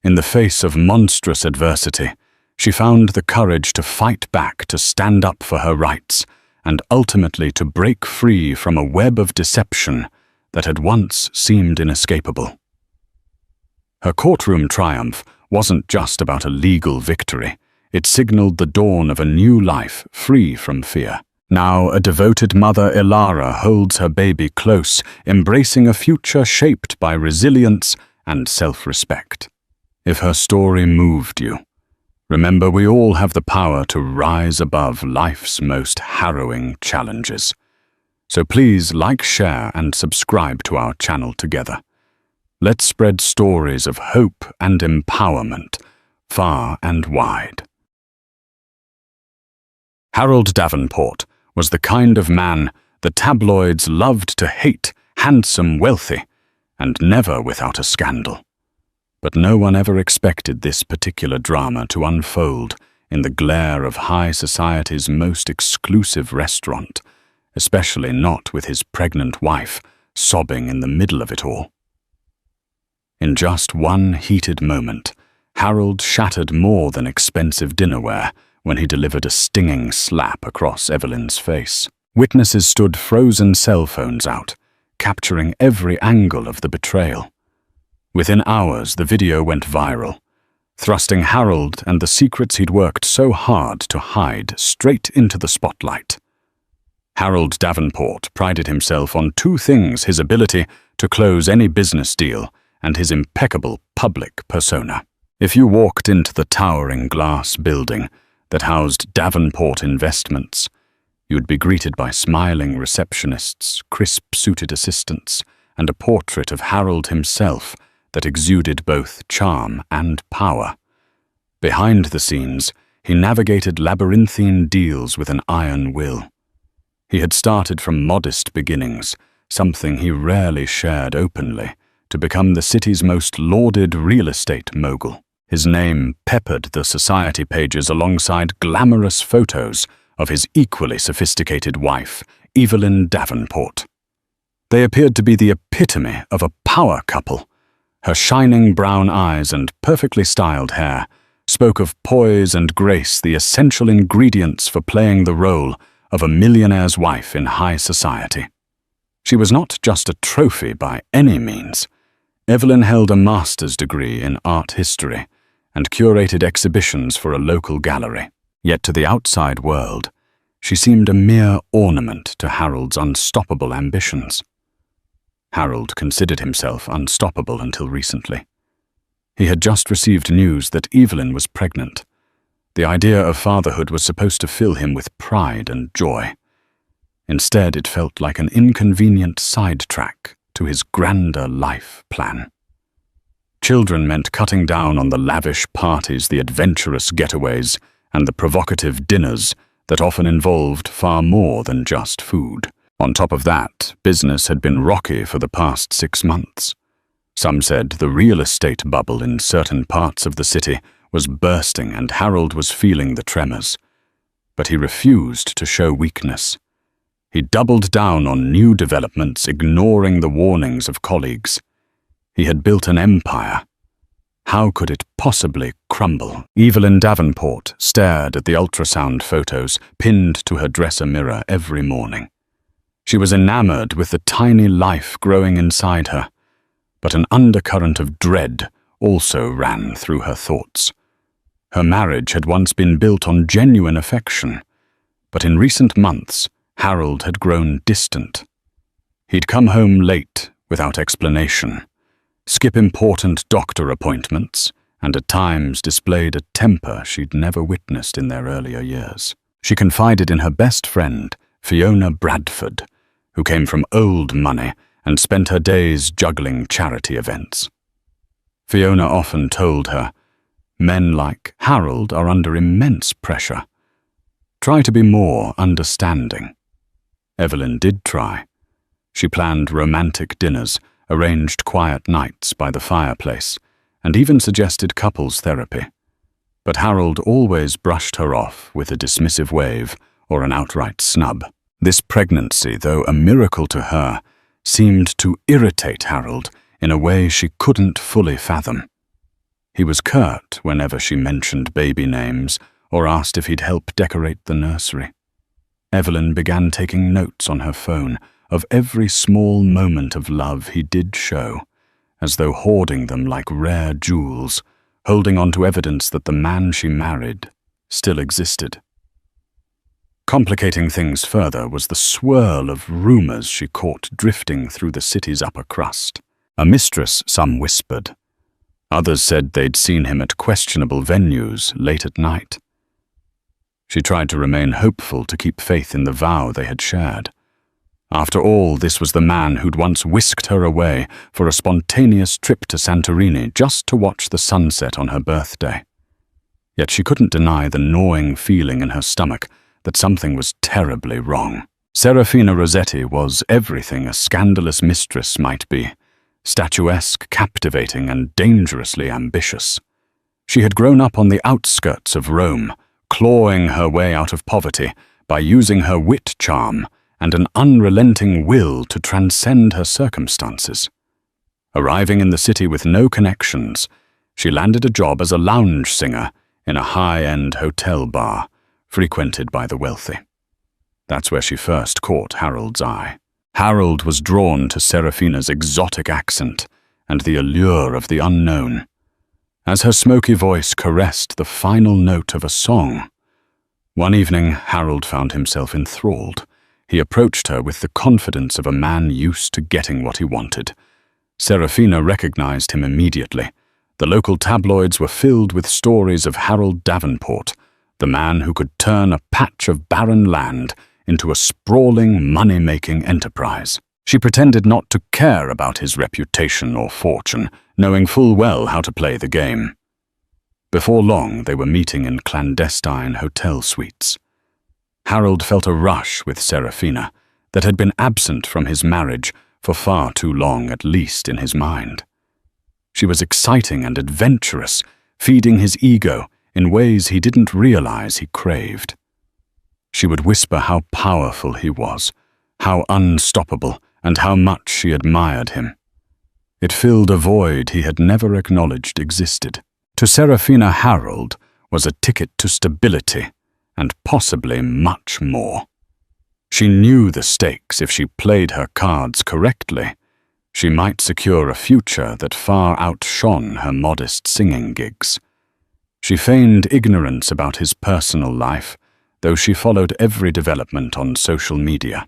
In the face of monstrous adversity, she found the courage to fight back, to stand up for her rights, and ultimately to break free from a web of deception that had once seemed inescapable. Her courtroom triumph wasn't just about a legal victory. It signaled the dawn of a new life free from fear. Now a devoted mother, Elara, holds her baby close, embracing a future shaped by resilience and self-respect. If her story moved you, remember we all have the power to rise above life's most harrowing challenges. So please like, share, and subscribe to our channel together. Let's spread stories of hope and empowerment far and wide. Harold Davenport was the kind of man the tabloids loved to hate, handsome, wealthy, and never without a scandal. But no one ever expected this particular drama to unfold in the glare of high society's most exclusive restaurant, especially not with his pregnant wife sobbing in the middle of it all. In just one heated moment, Harold shattered more than expensive dinnerware when he delivered a stinging slap across Evelyn's face. Witnesses stood frozen cell phones out, capturing every angle of the betrayal. Within hours, the video went viral, thrusting Harold and the secrets he'd worked so hard to hide straight into the spotlight. Harold Davenport prided himself on two things: his ability to close any business deal and his impeccable public persona. If you walked into the towering glass building that housed Davenport Investments, you'd be greeted by smiling receptionists, crisp-suited assistants, and a portrait of Harold himself that exuded both charm and power. Behind the scenes, he navigated labyrinthine deals with an iron will. He had started from modest beginnings, something he rarely shared openly, to become the city's most lauded real estate mogul. His name peppered the society pages alongside glamorous photos of his equally sophisticated wife, Evelyn Davenport. They appeared to be the epitome of a power couple. Her shining brown eyes and perfectly styled hair spoke of poise and grace, the essential ingredients for playing the role of a millionaire's wife in high society. She was not just a trophy by any means. Evelyn held a master's degree in art history and curated exhibitions for a local gallery. Yet to the outside world, she seemed a mere ornament to Harold's unstoppable ambitions. Harold considered himself unstoppable until recently. He had just received news that Evelyn was pregnant. The idea of fatherhood was supposed to fill him with pride and joy. Instead, it felt like an inconvenient sidetrack to his grander life plan. Children meant cutting down on the lavish parties, the adventurous getaways, and the provocative dinners that often involved far more than just food. On top of that, business had been rocky for the past 6 months. Some said the real estate bubble in certain parts of the city was bursting and Harold was feeling the tremors. But he refused to show weakness. He doubled down on new developments, ignoring the warnings of colleagues. He had built an empire. How could it possibly crumble? Evelyn Davenport stared at the ultrasound photos pinned to her dresser mirror every morning. She was enamored with the tiny life growing inside her, but an undercurrent of dread also ran through her thoughts. Her marriage had once been built on genuine affection, but in recent months, Harold had grown distant. He'd come home late without explanation, skip important doctor appointments, and at times displayed a temper she'd never witnessed in their earlier years. She confided in her best friend, Fiona Bradford, who came from old money and spent her days juggling charity events. Fiona often told her, "Men like Harold are under immense pressure. Try to be more understanding." Evelyn did try. She planned romantic dinners, arranged quiet nights by the fireplace, and even suggested couples therapy. But Harold always brushed her off with a dismissive wave or an outright snub. This pregnancy, though a miracle to her, seemed to irritate Harold in a way she couldn't fully fathom. He was curt whenever she mentioned baby names or asked if he'd help decorate the nursery. Evelyn began taking notes on her phone of every small moment of love he did show, as though hoarding them like rare jewels, holding on to evidence that the man she married still existed. Complicating things further was the swirl of rumors she caught drifting through the city's upper crust. A mistress, some whispered. Others said they'd seen him at questionable venues late at night. She tried to remain hopeful to keep faith in the vow they had shared. After all, this was the man who'd once whisked her away for a spontaneous trip to Santorini just to watch the sunset on her birthday. Yet she couldn't deny the gnawing feeling in her stomach that something was terribly wrong. Serafina Rossetti was everything a scandalous mistress might be, statuesque, captivating, and dangerously ambitious. She had grown up on the outskirts of Rome, clawing her way out of poverty by using her wit charm and an unrelenting will to transcend her circumstances. Arriving in the city with no connections, she landed a job as a lounge singer in a high-end hotel bar frequented by the wealthy. That's where she first caught Harold's eye. Harold was drawn to Serafina's exotic accent and the allure of the unknown. As her smoky voice caressed the final note of a song, one evening Harold found himself enthralled. He approached her with the confidence of a man used to getting what he wanted. Serafina recognized him immediately. The local tabloids were filled with stories of Harold Davenport, the man who could turn a patch of barren land into a sprawling, money-making enterprise. She pretended not to care about his reputation or fortune, knowing full well how to play the game. Before long, they were meeting in clandestine hotel suites. Harold felt a rush with Serafina that had been absent from his marriage for far too long, at least in his mind. She was exciting and adventurous, feeding his ego in ways he didn't realize he craved. She would whisper how powerful he was, how unstoppable, and how much she admired him. It filled a void he had never acknowledged existed. To Serafina, Harold was a ticket to stability, and possibly much more. She knew the stakes. If she played her cards correctly, she might secure a future that far outshone her modest singing gigs. She feigned ignorance about his personal life, though she followed every development on social media.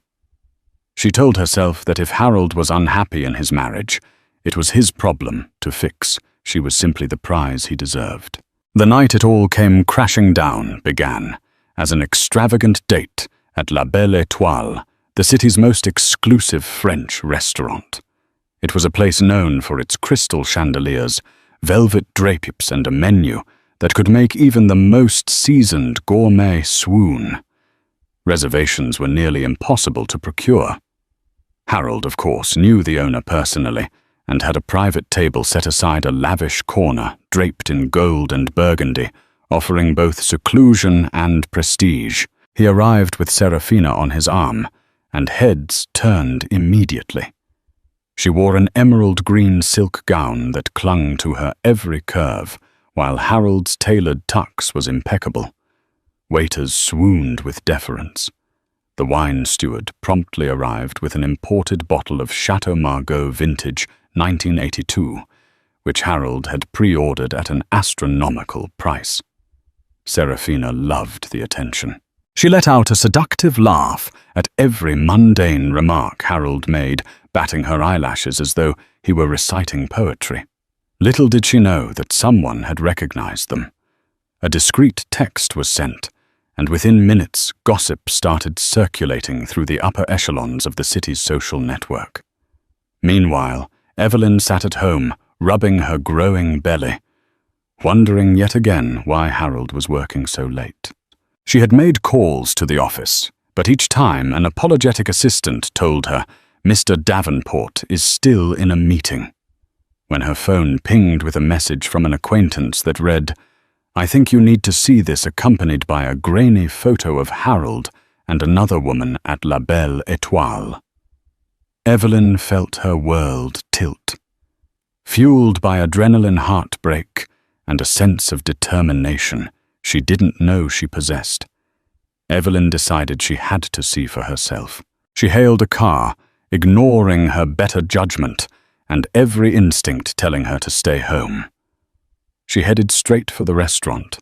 She told herself that if Harold was unhappy in his marriage, it was his problem to fix. She was simply the prize he deserved. The night it all came crashing down began as an extravagant date at La Belle Étoile, the city's most exclusive French restaurant. It was a place known for its crystal chandeliers, velvet drapes, and a menu that could make even the most seasoned gourmet swoon. Reservations were nearly impossible to procure. Harold, of course, knew the owner personally and had a private table set aside a lavish corner draped in gold and burgundy, offering both seclusion and prestige. He arrived with Serafina on his arm, and heads turned immediately. She wore an emerald green silk gown that clung to her every curve, while Harold's tailored tux was impeccable. Waiters swooned with deference. The wine steward promptly arrived with an imported bottle of Chateau Margaux vintage 1982, which Harold had pre-ordered at an astronomical price. Serafina loved the attention. She let out a seductive laugh at every mundane remark Harold made, batting her eyelashes as though he were reciting poetry. Little did she know that someone had recognized them. A discreet text was sent, and within minutes gossip started circulating through the upper echelons of the city's social network. Meanwhile, Evelyn sat at home, rubbing her growing belly, wondering yet again why Harold was working so late. She had made calls to the office, but each time an apologetic assistant told her, "Mr. Davenport is still in a meeting." When her phone pinged with a message from an acquaintance that read, "I think you need to see this," accompanied by a grainy photo of Harold and another woman at La Belle Étoile. Evelyn felt her world tilt. Fueled by adrenaline heartbreak and a sense of determination she didn't know she possessed, Evelyn decided she had to see for herself. She hailed a car, ignoring her better judgment and every instinct telling her to stay home. She headed straight for the restaurant,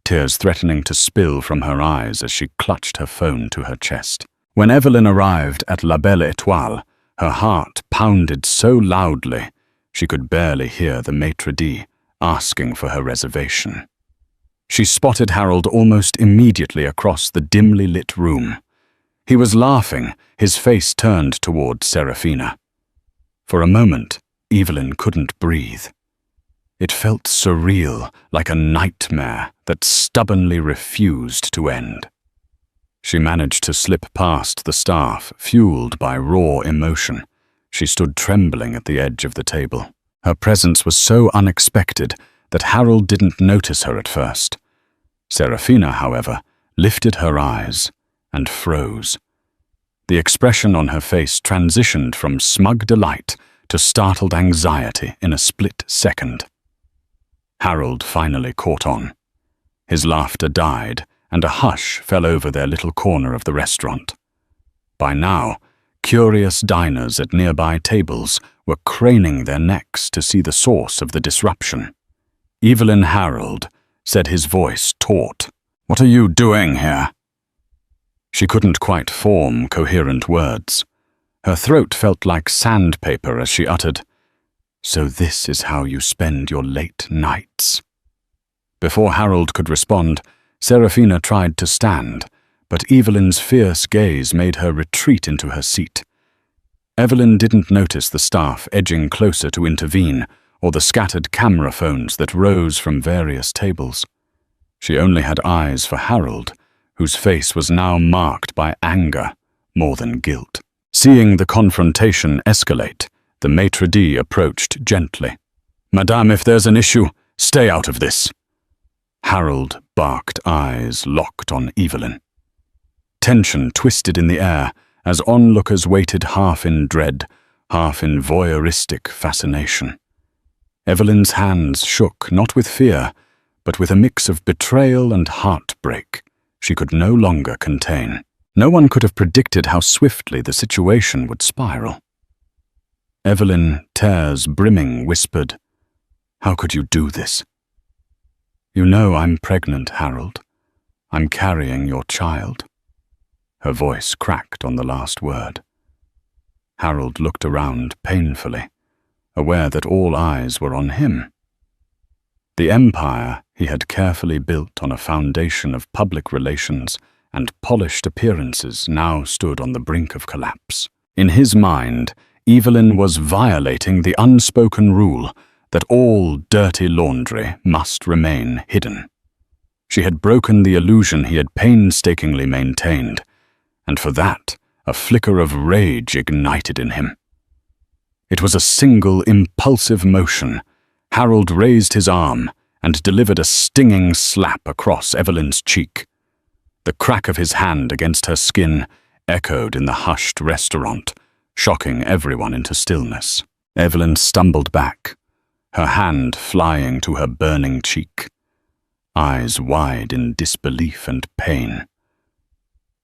tears threatening to spill from her eyes as she clutched her phone to her chest. When Evelyn arrived at La Belle Étoile, her heart pounded so loudly she could barely hear the maitre d' asking for her reservation. She spotted Harold almost immediately across the dimly lit room. He was laughing, his face turned toward Serafina. For a moment, Evelyn couldn't breathe. It felt surreal, like a nightmare that stubbornly refused to end. She managed to slip past the staff, fueled by raw emotion. She stood trembling at the edge of the table. Her presence was so unexpected that Harold didn't notice her at first. Serafina, however, lifted her eyes and froze. The expression on her face transitioned from smug delight to startled anxiety in a split second. Harold finally caught on. His laughter died, and a hush fell over their little corner of the restaurant. By now, curious diners at nearby tables were craning their necks to see the source of the disruption. Evelyn Harold, said his voice taut, "What are you doing here?" She couldn't quite form coherent words. Her throat felt like sandpaper as she uttered, "So this is how you spend your late nights." Before Harold could respond, Serafina tried to stand, but Evelyn's fierce gaze made her retreat into her seat. Evelyn didn't notice the staff edging closer to intervene, or the scattered camera phones that rose from various tables. She only had eyes for Harold, whose face was now marked by anger more than guilt. Seeing the confrontation escalate, the maitre d' approached gently. "Madame, if there's an issue, stay out of this." Harold barked, eyes locked on Evelyn. Tension twisted in the air as onlookers waited, half in dread, half in voyeuristic fascination. Evelyn's hands shook, not with fear, but with a mix of betrayal and heartbreak she could no longer contain. No one could have predicted how swiftly the situation would spiral. Evelyn, tears brimming, whispered, "How could you do this?" "You know I'm pregnant, Harold. I'm carrying your child." Her voice cracked on the last word. Harold looked around painfully, aware that all eyes were on him. The empire he had carefully built on a foundation of public relations and polished appearances now stood on the brink of collapse. In his mind, Evelyn was violating the unspoken rule that all dirty laundry must remain hidden. She had broken the illusion he had painstakingly maintained, and for that, a flicker of rage ignited in him. It was a single impulsive motion. Harold raised his arm and delivered a stinging slap across Evelyn's cheek. The crack of his hand against her skin echoed in the hushed restaurant, shocking everyone into stillness. Evelyn stumbled back, her hand flying to her burning cheek, eyes wide in disbelief and pain.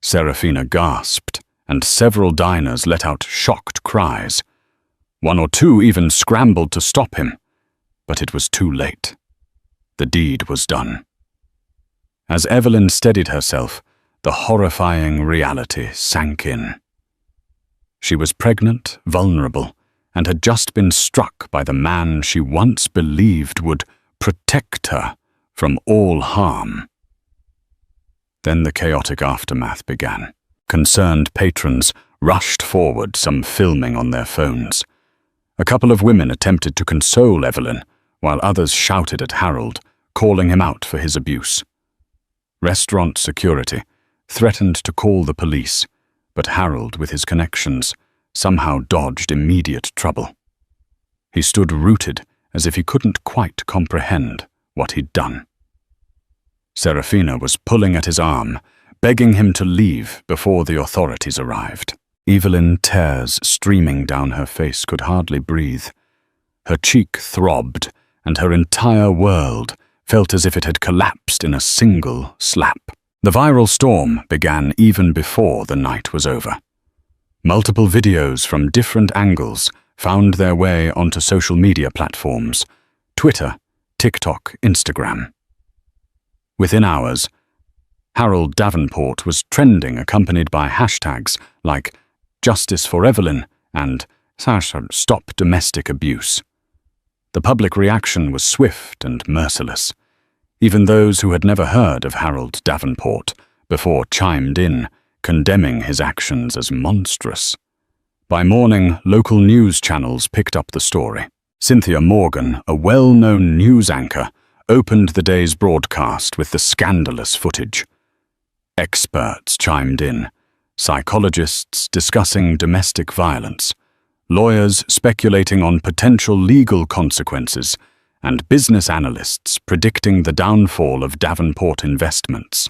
Serafina gasped, and several diners let out shocked cries. One or two even scrambled to stop him, But it was too late. The deed was done. As Evelyn steadied herself, the horrifying reality sank in. She was pregnant, vulnerable, and had just been struck by the man she once believed would protect her from all harm. Then the chaotic aftermath began. Concerned patrons rushed forward, some filming on their phones. A couple of women attempted to console Evelyn, while others shouted at Harold, calling him out for his abuse. Restaurant security threatened to call the police, but Harold, with his connections, somehow dodged immediate trouble. He stood rooted, as if he couldn't quite comprehend what he'd done. Serafina was pulling at his arm, begging him to leave before the authorities arrived. Evelyn, tears streaming down her face, could hardly breathe. Her cheek throbbed, and her entire world felt as if it had collapsed in a single slap. The viral storm began even before the night was over. Multiple videos from different angles found their way onto social media platforms: Twitter, TikTok, Instagram. Within hours, Harold Davenport was trending, accompanied by hashtags like Justice for Evelyn and Stop Domestic Abuse. The public reaction was swift and merciless. Even those who had never heard of Harold Davenport before chimed in, condemning his actions as monstrous. By morning, local news channels picked up the story. Cynthia Morgan, a well-known news anchor, opened the day's broadcast with the scandalous footage. Experts chimed in, psychologists discussing domestic violence, lawyers speculating on potential legal consequences, and business analysts predicting the downfall of Davenport investments.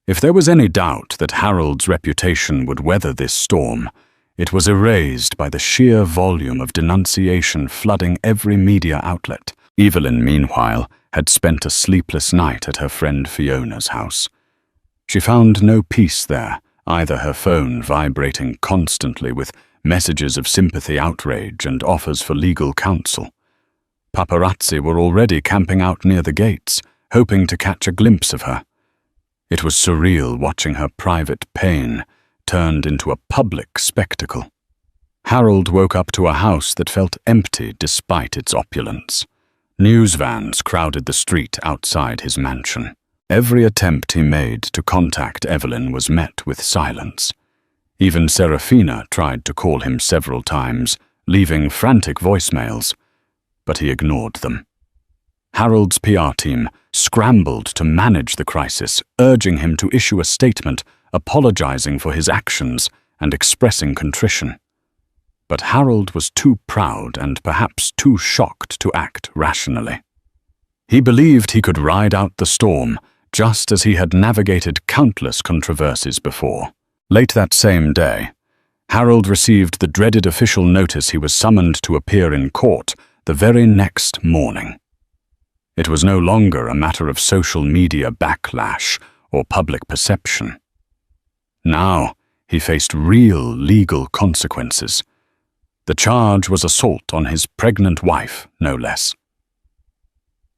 If there was any doubt that Harold's reputation would weather this storm, it was erased by the sheer volume of denunciation flooding every media outlet. Evelyn, meanwhile, had spent a sleepless night at her friend Fiona's house. She found no peace there, either her phone vibrating constantly with messages of sympathy, outrage, and offers for legal counsel. Paparazzi were already camping out near the gates, hoping to catch a glimpse of her. It was surreal watching her private pain turned into a public spectacle. Harold woke up to a house that felt empty despite its opulence. News vans crowded the street outside his mansion. Every attempt he made to contact Evelyn was met with silence. Even Serafina tried to call him several times, leaving frantic voicemails, but he ignored them. Harold's PR team scrambled to manage the crisis, urging him to issue a statement apologizing for his actions and expressing contrition. But Harold was too proud and perhaps too shocked to act rationally. He believed he could ride out the storm, just as he had navigated countless controversies before. Late that same day, Harold received the dreaded official notice he was summoned to appear in court the very next morning. It was no longer a matter of social media backlash or public perception. Now he faced real legal consequences. The charge was assault on his pregnant wife, no less.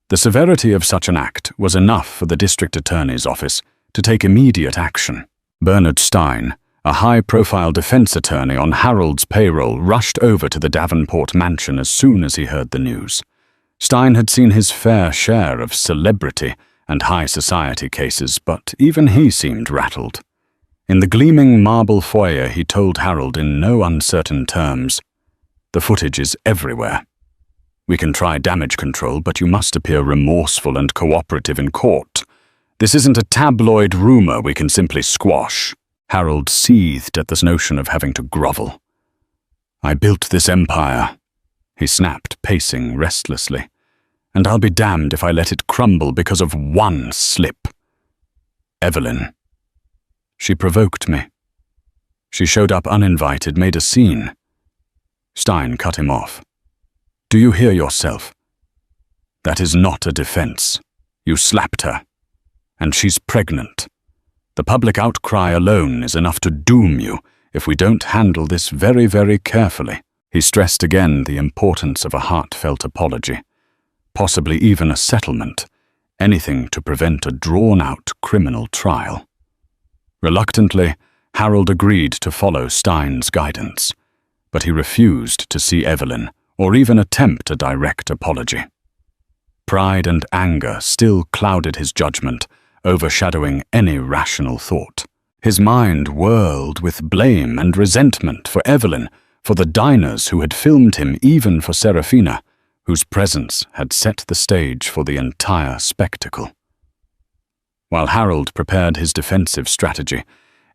The severity of such an act was enough for the district attorney's office to take immediate action. Bernard Stein, a high-profile defense attorney on Harold's payroll, rushed over to the Davenport mansion as soon as he heard the news. Stein had seen his fair share of celebrity and high society cases, but even he seemed rattled. In the gleaming marble foyer, he told Harold in no uncertain terms, "The footage is everywhere. We can try damage control, but you must appear remorseful and cooperative in court. This isn't a tabloid rumor we can simply squash." Harold seethed at this notion of having to grovel. "I built this empire," he snapped, pacing restlessly, "and I'll be damned if I let it crumble because of one slip. Evelyn. She provoked me. She showed up uninvited, made a scene." Stein cut him off. "Do you hear yourself? That is not a defense. You slapped her. And she's pregnant. The public outcry alone is enough to doom you if we don't handle this very, very carefully." He stressed again the importance of a heartfelt apology. possibly even a settlement, anything to prevent a drawn-out criminal trial. Reluctantly, Harold agreed to follow Stein's guidance, but he refused to see Evelyn or even attempt a direct apology. Pride and anger still clouded his judgment, overshadowing any rational thought. His mind whirled with blame and resentment for Evelyn, for the diners who had filmed him, even for Serafina, whose presence had set the stage for the entire spectacle. While Harold prepared his defensive strategy,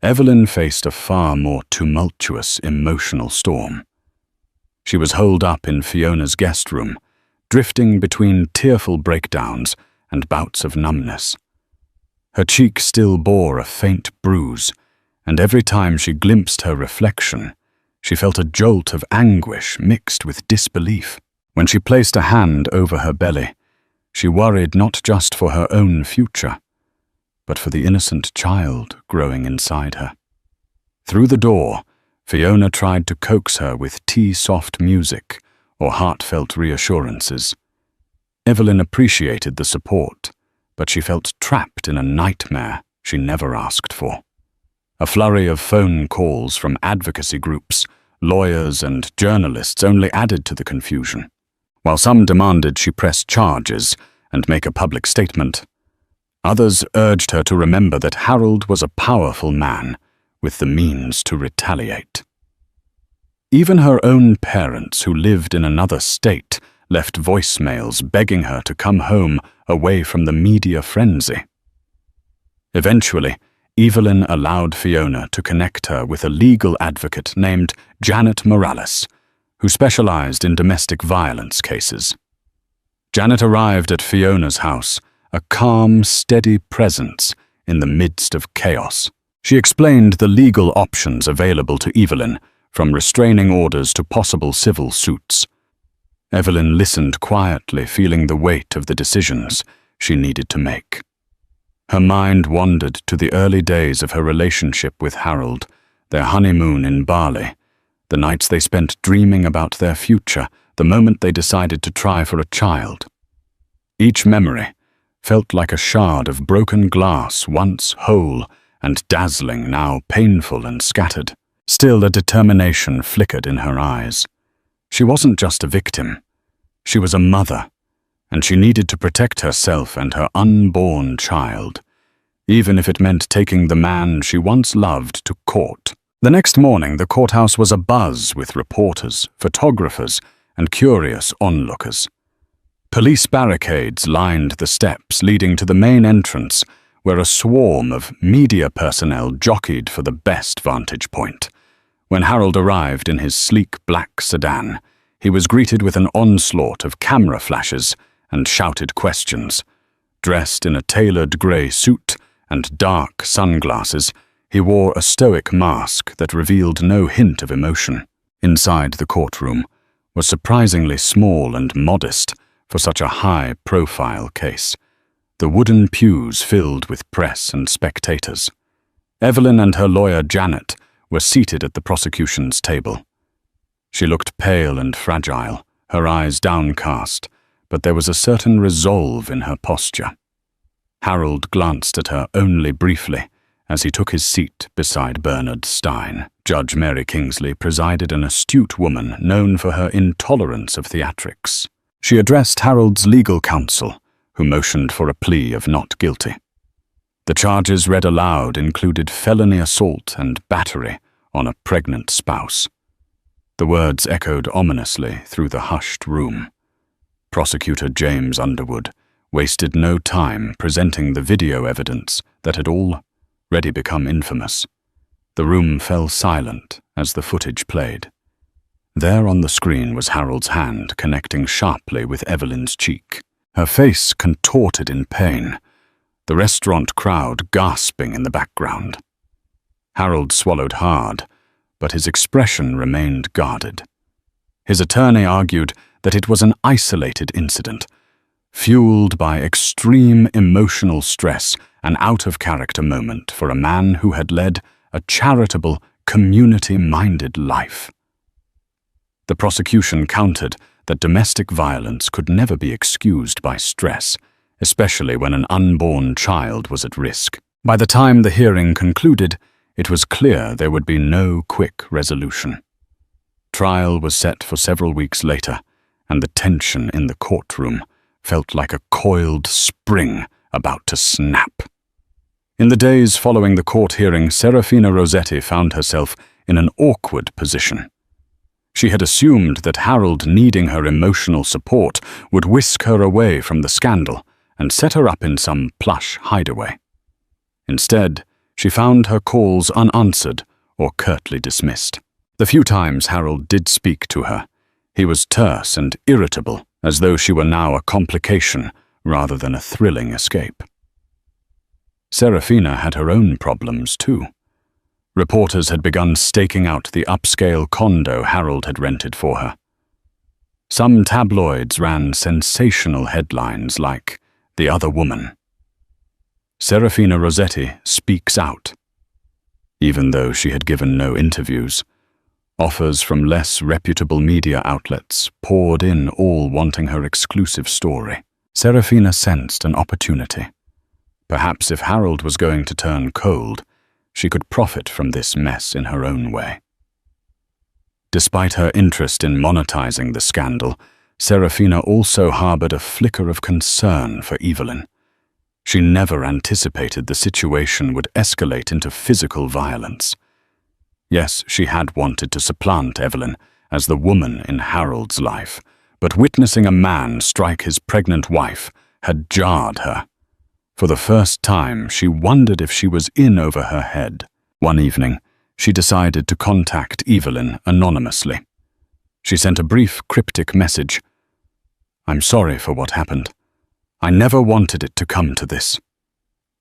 Evelyn faced a far more tumultuous emotional storm. She was holed up in Fiona's guest room, drifting between tearful breakdowns and bouts of numbness. Her cheek still bore a faint bruise, and every time she glimpsed her reflection, she felt a jolt of anguish mixed with disbelief. When she placed a hand over her belly, she worried not just for her own future, but for the innocent child growing inside her. Through the door, Fiona tried to coax her with tea-soft music or heartfelt reassurances. Evelyn appreciated the support, but she felt trapped in a nightmare she never asked for. A flurry of phone calls from advocacy groups, lawyers, and journalists only added to the confusion. While some demanded she press charges and make a public statement, others urged her to remember that Harold was a powerful man with the means to retaliate. Even her own parents, who lived in another state, left voicemails begging her to come home away from the media frenzy. Eventually, Evelyn allowed Fiona to connect her with a legal advocate named Janet Morales, who specialized in domestic violence cases. Janet arrived at Fiona's house, a calm, steady presence in the midst of chaos. She explained the legal options available to Evelyn, from restraining orders to possible civil suits. Evelyn listened quietly, feeling the weight of the decisions she needed to make. Her mind wandered to the early days of her relationship with Harold, their honeymoon in Bali, the nights they spent dreaming about their future, the moment they decided to try for a child. Each memory felt like a shard of broken glass, once whole and dazzling, now painful and scattered. Still, a determination flickered in her eyes. She wasn't just a victim. She was a mother, and she needed to protect herself and her unborn child, even if it meant taking the man she once loved to court. The next morning, the courthouse was abuzz with reporters, photographers, and curious onlookers. Police barricades lined the steps leading to the main entrance, where a swarm of media personnel jockeyed for the best vantage point. When Harold arrived in his sleek black sedan, he was greeted with an onslaught of camera flashes and shouted questions. Dressed in a tailored grey suit and dark sunglasses, he wore a stoic mask that revealed no hint of emotion. Inside the courtroom was surprisingly small and modest for such a high-profile case, the wooden pews filled with press and spectators. Evelyn and her lawyer Janet were seated at the prosecution's table. She looked pale and fragile, her eyes downcast, but there was a certain resolve in her posture. Harold glanced at her only briefly as he took his seat beside Bernard Stein. Judge Mary Kingsley presided, an astute woman known for her intolerance of theatrics. She addressed Harold's legal counsel, who motioned for a plea of not guilty. The charges read aloud included felony assault and battery on a pregnant spouse. The words echoed ominously through the hushed room. Prosecutor James Underwood wasted no time presenting the video evidence that had already become infamous. The room fell silent as the footage played. There on the screen was Harold's hand connecting sharply with Evelyn's cheek. Her face contorted in pain, the restaurant crowd gasping in the background. Harold swallowed hard, but his expression remained guarded. His attorney argued that it was an isolated incident, fueled by extreme emotional stress, an out-of-character moment for a man who had led a charitable, community-minded life. The prosecution countered that domestic violence could never be excused by stress, especially when an unborn child was at risk. By the time the hearing concluded, it was clear there would be no quick resolution. Trial was set for several weeks later, and the tension in the courtroom felt like a coiled spring about to snap. In the days following the court hearing, Serafina Rossetti found herself in an awkward position. She had assumed that Harold needing her emotional support would whisk her away from the scandal and set her up in some plush hideaway. Instead, she found her calls unanswered or curtly dismissed. The few times Harold did speak to her, he was terse and irritable, as though she were now a complication rather than a thrilling escape. Serafina had her own problems too. Reporters had begun staking out the upscale condo Harold had rented for her. Some tabloids ran sensational headlines like, "The Other Woman." Serafina Rossetti speaks out. Even though she had given no interviews, offers from less reputable media outlets poured in, all wanting her exclusive story. Serafina sensed an opportunity. Perhaps if Harold was going to turn cold, she could profit from this mess in her own way. Despite her interest in monetizing the scandal, Serafina also harbored a flicker of concern for Evelyn. She never anticipated the situation would escalate into physical violence. Yes, she had wanted to supplant Evelyn as the woman in Harold's life, but witnessing a man strike his pregnant wife had jarred her. For the first time, she wondered if she was in over her head. One evening, she decided to contact Evelyn anonymously. She sent a brief, cryptic message. "I'm sorry for what happened. I never wanted it to come to this."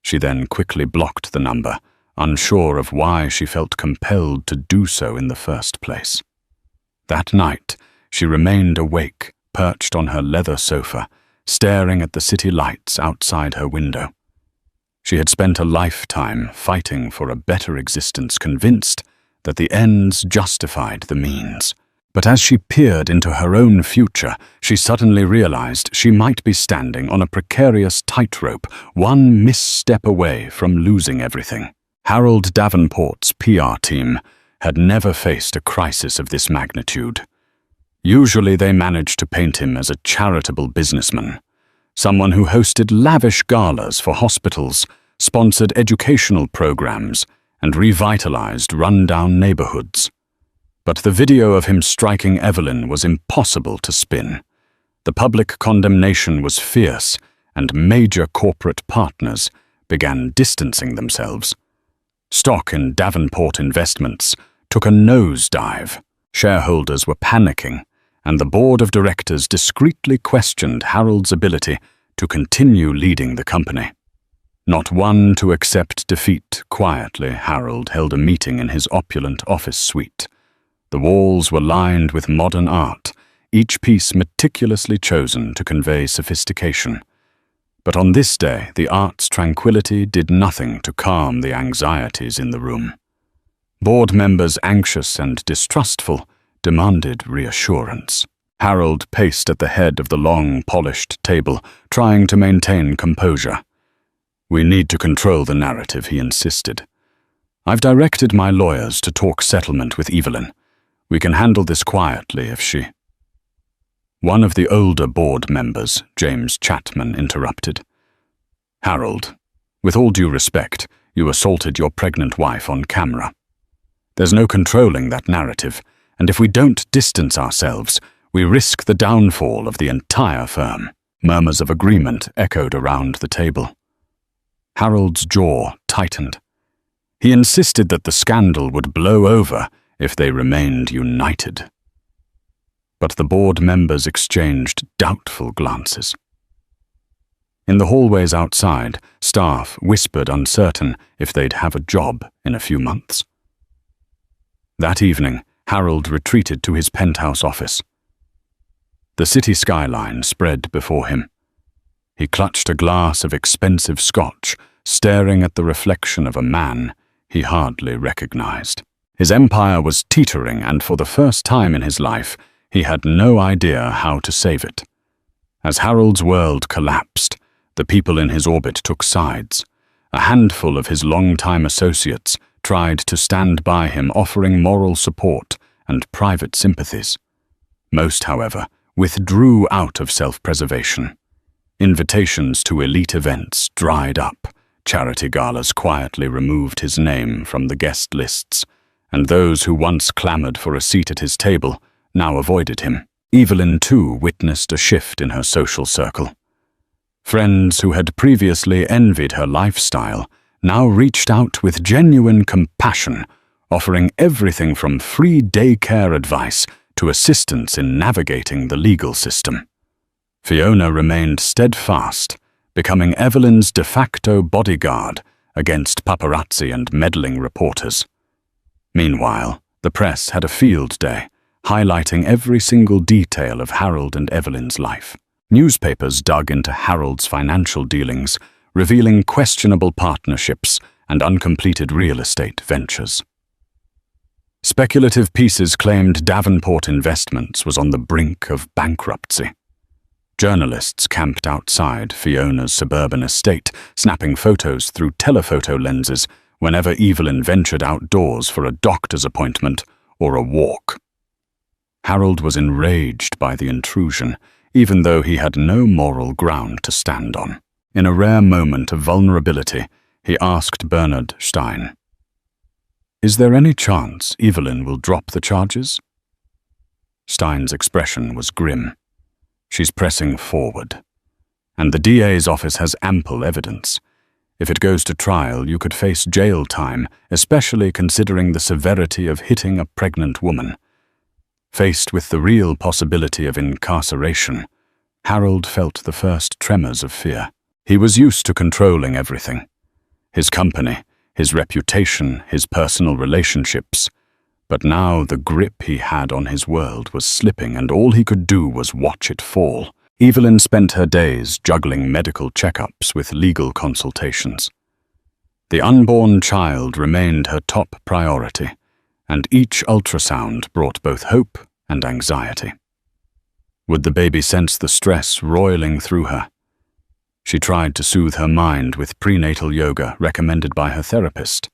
She then quickly blocked the number, unsure of why she felt compelled to do so in the first place. That night, she remained awake, perched on her leather sofa, staring at the city lights outside her window. She had spent a lifetime fighting for a better existence, convinced that the ends justified the means. But as she peered into her own future, she suddenly realized she might be standing on a precarious tightrope, one misstep away from losing everything. Harold Davenport's PR team had never faced a crisis of this magnitude. Usually they managed to paint him as a charitable businessman, someone who hosted lavish galas for hospitals, sponsored educational programs, and revitalized rundown neighborhoods. But the video of him striking Evelyn was impossible to spin. The public condemnation was fierce, and major corporate partners began distancing themselves. Stock in Davenport Investments took a nosedive. Shareholders were panicking, and the board of directors discreetly questioned Harold's ability to continue leading the company. Not one to accept defeat, quietly Harold held a meeting in his opulent office suite. The walls were lined with modern art, each piece meticulously chosen to convey sophistication. But on this day, the art's tranquility did nothing to calm the anxieties in the room. Board members, anxious and distrustful, demanded reassurance. Harold paced at the head of the long, polished table, trying to maintain composure. "We need to control the narrative," he insisted. "I've directed my lawyers to talk settlement with Evelyn. We can handle this quietly if she—" One of the older board members, James Chapman, interrupted. "Harold, with all due respect, you assaulted your pregnant wife on camera. There's no controlling that narrative, and if we don't distance ourselves, we risk the downfall of the entire firm." Murmurs of agreement echoed around the table. Harold's jaw tightened. He insisted that the scandal would blow over if they remained united. But the board members exchanged doubtful glances. In the hallways outside, staff whispered uncertain if they'd have a job in a few months. That evening, Harold retreated to his penthouse office. The city skyline spread before him. He clutched a glass of expensive scotch, staring at the reflection of a man he hardly recognized. His empire was teetering, and for the first time in his life, he had no idea how to save it. As Harold's world collapsed, the people in his orbit took sides. A handful of his longtime associates tried to stand by him, offering moral support and private sympathies. Most, however, withdrew out of self-preservation. Invitations to elite events dried up. Charity galas quietly removed his name from the guest lists, and those who once clamored for a seat at his table now avoided him. Evelyn, too, witnessed a shift in her social circle. Friends who had previously envied her lifestyle now reached out with genuine compassion, offering everything from free daycare advice to assistance in navigating the legal system. Fiona remained steadfast, becoming Evelyn's de facto bodyguard against paparazzi and meddling reporters. Meanwhile, the press had a field day, highlighting every single detail of Harold and Evelyn's life. Newspapers dug into Harold's financial dealings, revealing questionable partnerships and uncompleted real estate ventures. Speculative pieces claimed Davenport Investments was on the brink of bankruptcy. Journalists camped outside Fiona's suburban estate, snapping photos through telephoto lenses whenever Evelyn ventured outdoors for a doctor's appointment or a walk. Harold was enraged by the intrusion, even though he had no moral ground to stand on. In a rare moment of vulnerability, he asked Bernard Stein, "Is there any chance Evelyn will drop the charges?" Stein's expression was grim. "She's pressing forward. And the DA's office has ample evidence. If it goes to trial, you could face jail time, especially considering the severity of hitting a pregnant woman." Faced with the real possibility of incarceration, Harold felt the first tremors of fear. He was used to controlling everything. His company, his reputation, his personal relationships. But now the grip he had on his world was slipping, and all he could do was watch it fall. Evelyn spent her days juggling medical checkups with legal consultations. The unborn child remained her top priority, and each ultrasound brought both hope and anxiety. Would the baby sense the stress roiling through her? She tried to soothe her mind with prenatal yoga recommended by her therapist.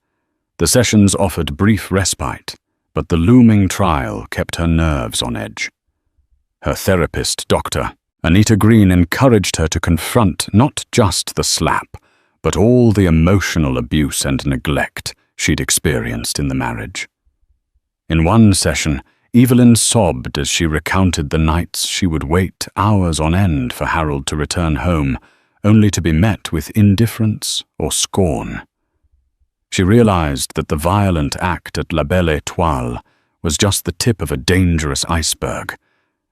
The sessions offered brief respite, but the looming trial kept her nerves on edge. Her therapist, Dr. Anita Green, encouraged her to confront not just the slap, but all the emotional abuse and neglect she'd experienced in the marriage. In one session, Evelyn sobbed as she recounted the nights she would wait hours on end for Harold to return home, only to be met with indifference or scorn. She realized that the violent act at La Belle Étoile was just the tip of a dangerous iceberg,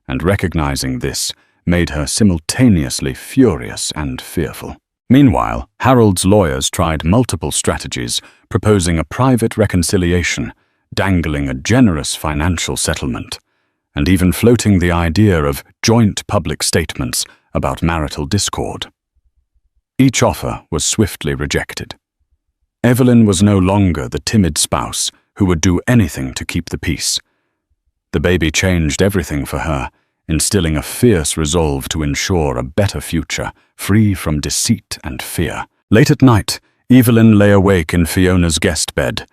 and recognizing this made her simultaneously furious and fearful. Meanwhile, Harold's lawyers tried multiple strategies, proposing a private reconciliation, dangling a generous financial settlement, and even floating the idea of joint public statements about marital discord. Each offer was swiftly rejected. Evelyn was no longer the timid spouse who would do anything to keep the peace. The baby changed everything for her, instilling a fierce resolve to ensure a better future, free from deceit and fear. Late at night, Evelyn lay awake in Fiona's guest bed,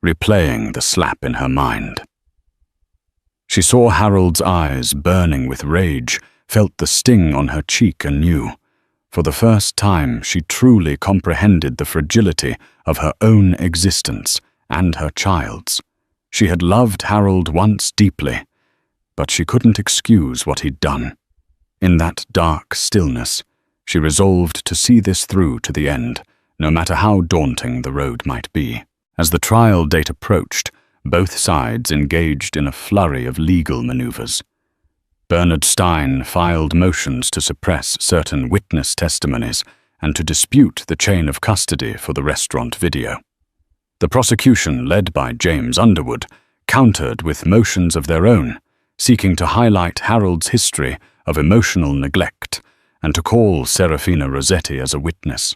replaying the slap in her mind. She saw Harold's eyes burning with rage, felt the sting on her cheek anew. For the first time, she truly comprehended the fragility of her own existence and her child's. She had loved Harold once deeply, but she couldn't excuse what he'd done. In that dark stillness, she resolved to see this through to the end, no matter how daunting the road might be. As the trial date approached, both sides engaged in a flurry of legal maneuvers. Bernard Stein filed motions to suppress certain witness testimonies and to dispute the chain of custody for the restaurant video. The prosecution, led by James Underwood, countered with motions of their own, seeking to highlight Harold's history of emotional neglect and to call Serafina Rossetti as a witness.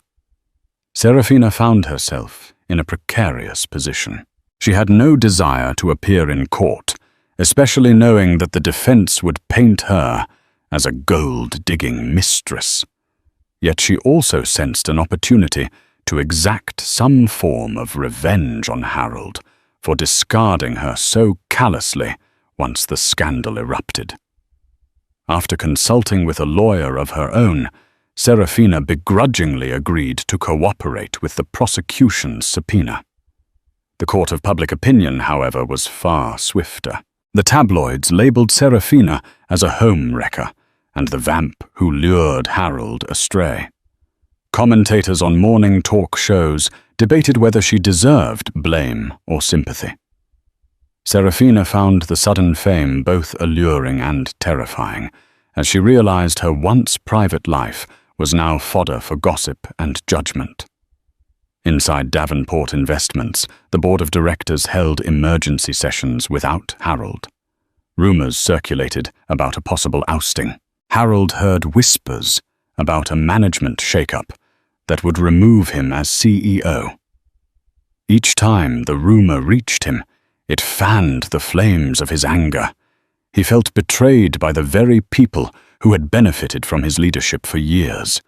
Serafina found herself in a precarious position. She had no desire to appear in court, especially knowing that the defense would paint her as a gold-digging mistress. Yet she also sensed an opportunity to exact some form of revenge on Harold for discarding her so callously once the scandal erupted. After consulting with a lawyer of her own, Serafina begrudgingly agreed to cooperate with the prosecution's subpoena. The court of public opinion, however, was far swifter. The tabloids labeled Serafina as a home wrecker and the vamp who lured Harold astray. Commentators on morning talk shows debated whether she deserved blame or sympathy. Serafina found the sudden fame both alluring and terrifying, as she realized her once private life was now fodder for gossip and judgment. Inside Davenport Investments, the board of directors held emergency sessions without Harold. Rumors circulated about a possible ousting. Harold heard whispers about a management shakeup that would remove him as CEO. Each time the rumor reached him, it fanned the flames of his anger. He felt betrayed by the very people who had benefited from his leadership for years.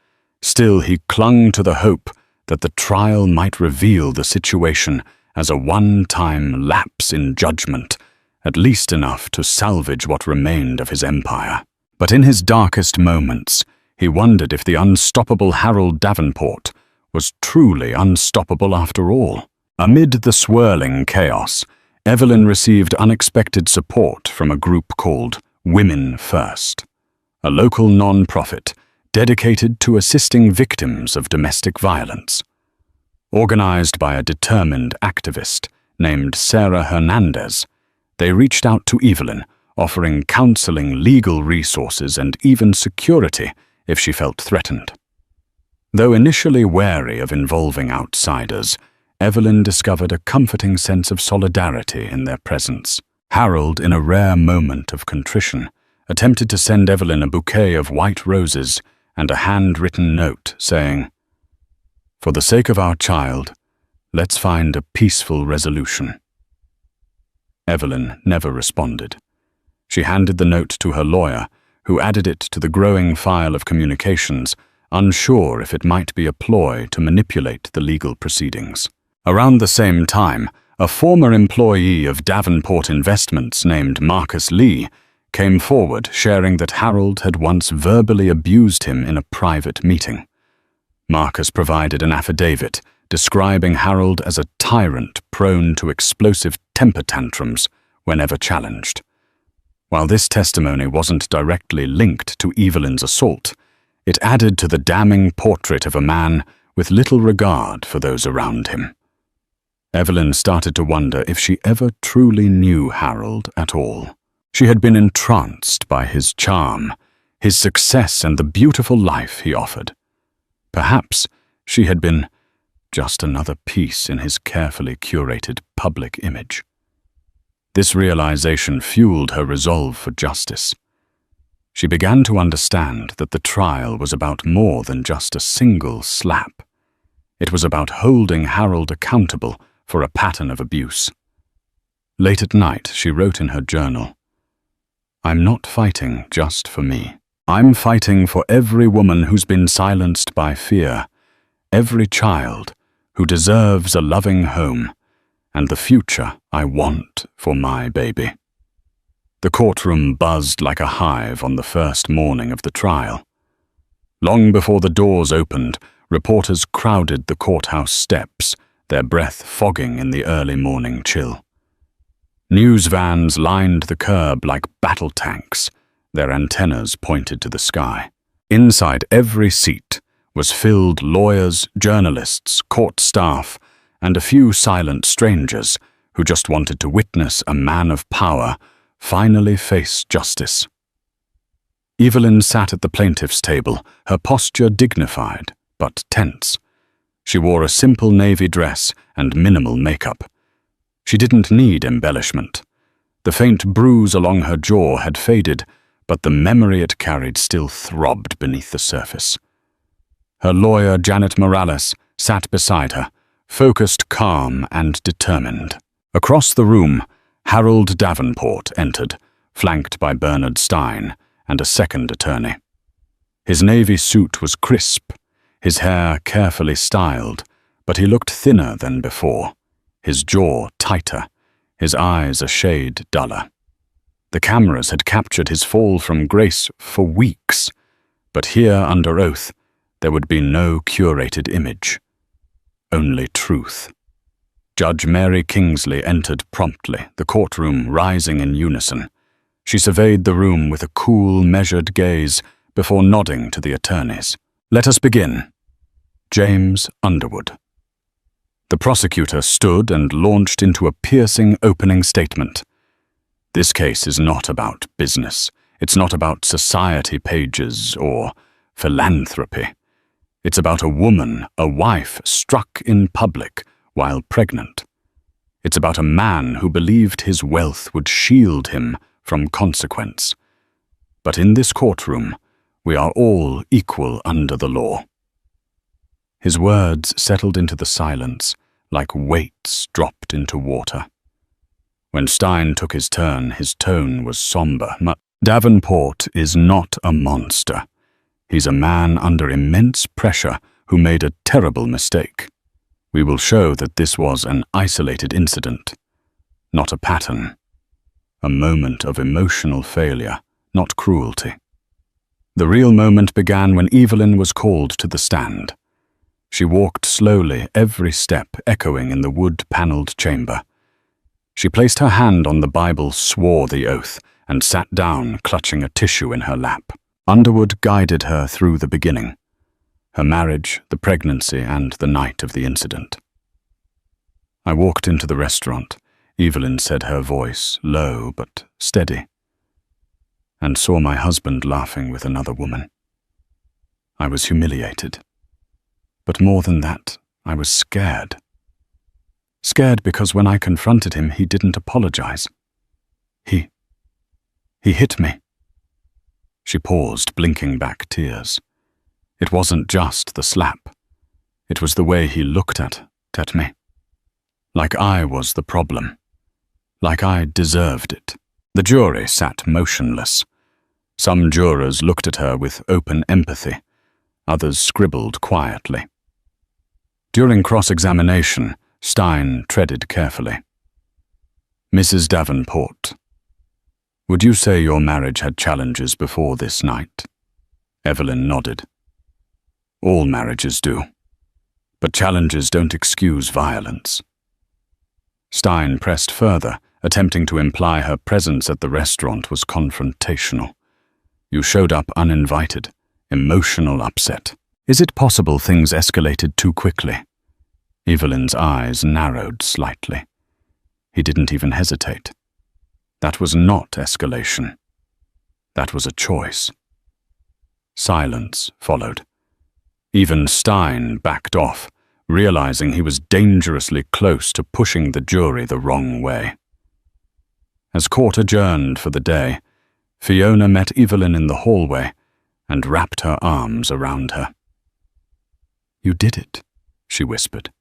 Still, he clung to the hope that the trial might reveal the situation as a one-time lapse in judgment, at least enough to salvage what remained of his empire. But in his darkest moments, he wondered if the unstoppable Harold Davenport was truly unstoppable after all. Amid the swirling chaos, Evelyn received unexpected support from a group called Women First, a local non-profit dedicated to assisting victims of domestic violence. Organized by a determined activist named Sarah Hernandez, they reached out to Evelyn, offering counseling, legal resources, and even security if she felt threatened. Though initially wary of involving outsiders, Evelyn discovered a comforting sense of solidarity in their presence. Harold, in a rare moment of contrition, attempted to send Evelyn a bouquet of white roses and a handwritten note saying, "For the sake of our child, let's find a peaceful resolution." Evelyn never responded. She handed the note to her lawyer, who added it to the growing file of communications, unsure if it might be a ploy to manipulate the legal proceedings. Around the same time, a former employee of Davenport Investments named Marcus Lee came forward sharing that Harold had once verbally abused him in a private meeting. Marcus provided an affidavit describing Harold as a tyrant prone to explosive temper tantrums whenever challenged. While this testimony wasn't directly linked to Evelyn's assault, it added to the damning portrait of a man with little regard for those around him. Evelyn started to wonder if she ever truly knew Harold at all. She had been entranced by his charm, his success, and the beautiful life he offered. Perhaps she had been just another piece in his carefully curated public image. This realization fueled her resolve for justice. She began to understand that the trial was about more than just a single slap. It was about holding Harold accountable for a pattern of abuse. Late at night, she wrote in her journal, "I'm not fighting just for me. I'm fighting for every woman who's been silenced by fear, every child who deserves a loving home, and the future I want for my baby." The courtroom buzzed like a hive on the first morning of the trial. Long before the doors opened, reporters crowded the courthouse steps, their breath fogging in the early morning chill. News vans lined the curb like battle tanks, their antennas pointed to the sky. Inside every seat was filled lawyers, journalists, court staff, and a few silent strangers who just wanted to witness a man of power finally face justice. Evelyn sat at the plaintiff's table, her posture dignified but tense. She wore a simple navy dress and minimal makeup. She didn't need embellishment. The faint bruise along her jaw had faded, but the memory it carried still throbbed beneath the surface. Her lawyer, Janet Morales, sat beside her, focused, calm, and determined. Across the room, Harold Davenport entered, flanked by Bernard Stein and a second attorney. His navy suit was crisp, his hair carefully styled, but he looked thinner than before, his jaw tighter, his eyes a shade duller. The cameras had captured his fall from grace for weeks, but here under oath there would be no curated image, only truth. Judge Mary Kingsley entered promptly, the courtroom rising in unison. She surveyed the room with a cool, measured gaze before nodding to the attorneys. "Let us begin. James Underwood." The prosecutor stood and launched into a piercing opening statement. This case is not about business. It's not about society pages or philanthropy. It's about a woman, a wife, struck in public while pregnant. It's about a man who believed his wealth would shield him from consequence. But in this courtroom, we are all equal under the law. His words settled into the silence like weights dropped into water. When Stein took his turn, his tone was somber. Davenport is not a monster. He's a man under immense pressure who made a terrible mistake. We will show that this was an isolated incident, not a pattern. A moment of emotional failure, not cruelty. The real moment began when Evelyn was called to the stand. She walked slowly, every step echoing in the wood-paneled chamber. She placed her hand on the Bible, swore the oath, and sat down, clutching a tissue in her lap. Underwood guided her through the beginning, her marriage, the pregnancy, and the night of the incident. I walked into the restaurant, Evelyn said, her voice low but steady, and saw my husband laughing with another woman. I was humiliated. But more than that, I was scared. Scared because when I confronted him, he didn't apologize. He hit me. She paused, blinking back tears. It wasn't just the slap. It was the way he looked at me. Like I was the problem. Like I deserved it. The jury sat motionless. Some jurors looked at her with open empathy. Others scribbled quietly. During cross-examination, Stein treaded carefully. "Mrs. Davenport, would you say your marriage had challenges before this night?" Evelyn nodded. "All marriages do. But challenges don't excuse violence." Stein pressed further, attempting to imply her presence at the restaurant was confrontational. "You showed up uninvited, emotional upset. Is it possible things escalated too quickly?" Evelyn's eyes narrowed slightly. He didn't even hesitate. That was not escalation. That was a choice. Silence followed. Even Stein backed off, realizing he was dangerously close to pushing the jury the wrong way. As court adjourned for the day, Fiona met Evelyn in the hallway and wrapped her arms around her. "You did it," she whispered.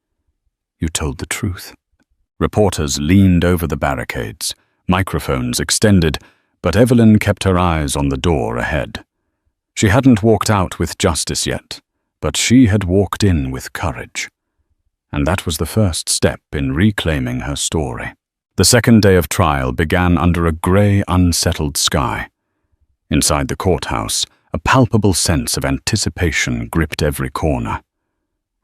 "You told the truth." Reporters leaned over the barricades, microphones extended, but Evelyn kept her eyes on the door ahead. She hadn't walked out with justice yet, but she had walked in with courage. And that was the first step in reclaiming her story. The second day of trial began under a grey, unsettled sky. Inside the courthouse, a palpable sense of anticipation gripped every corner.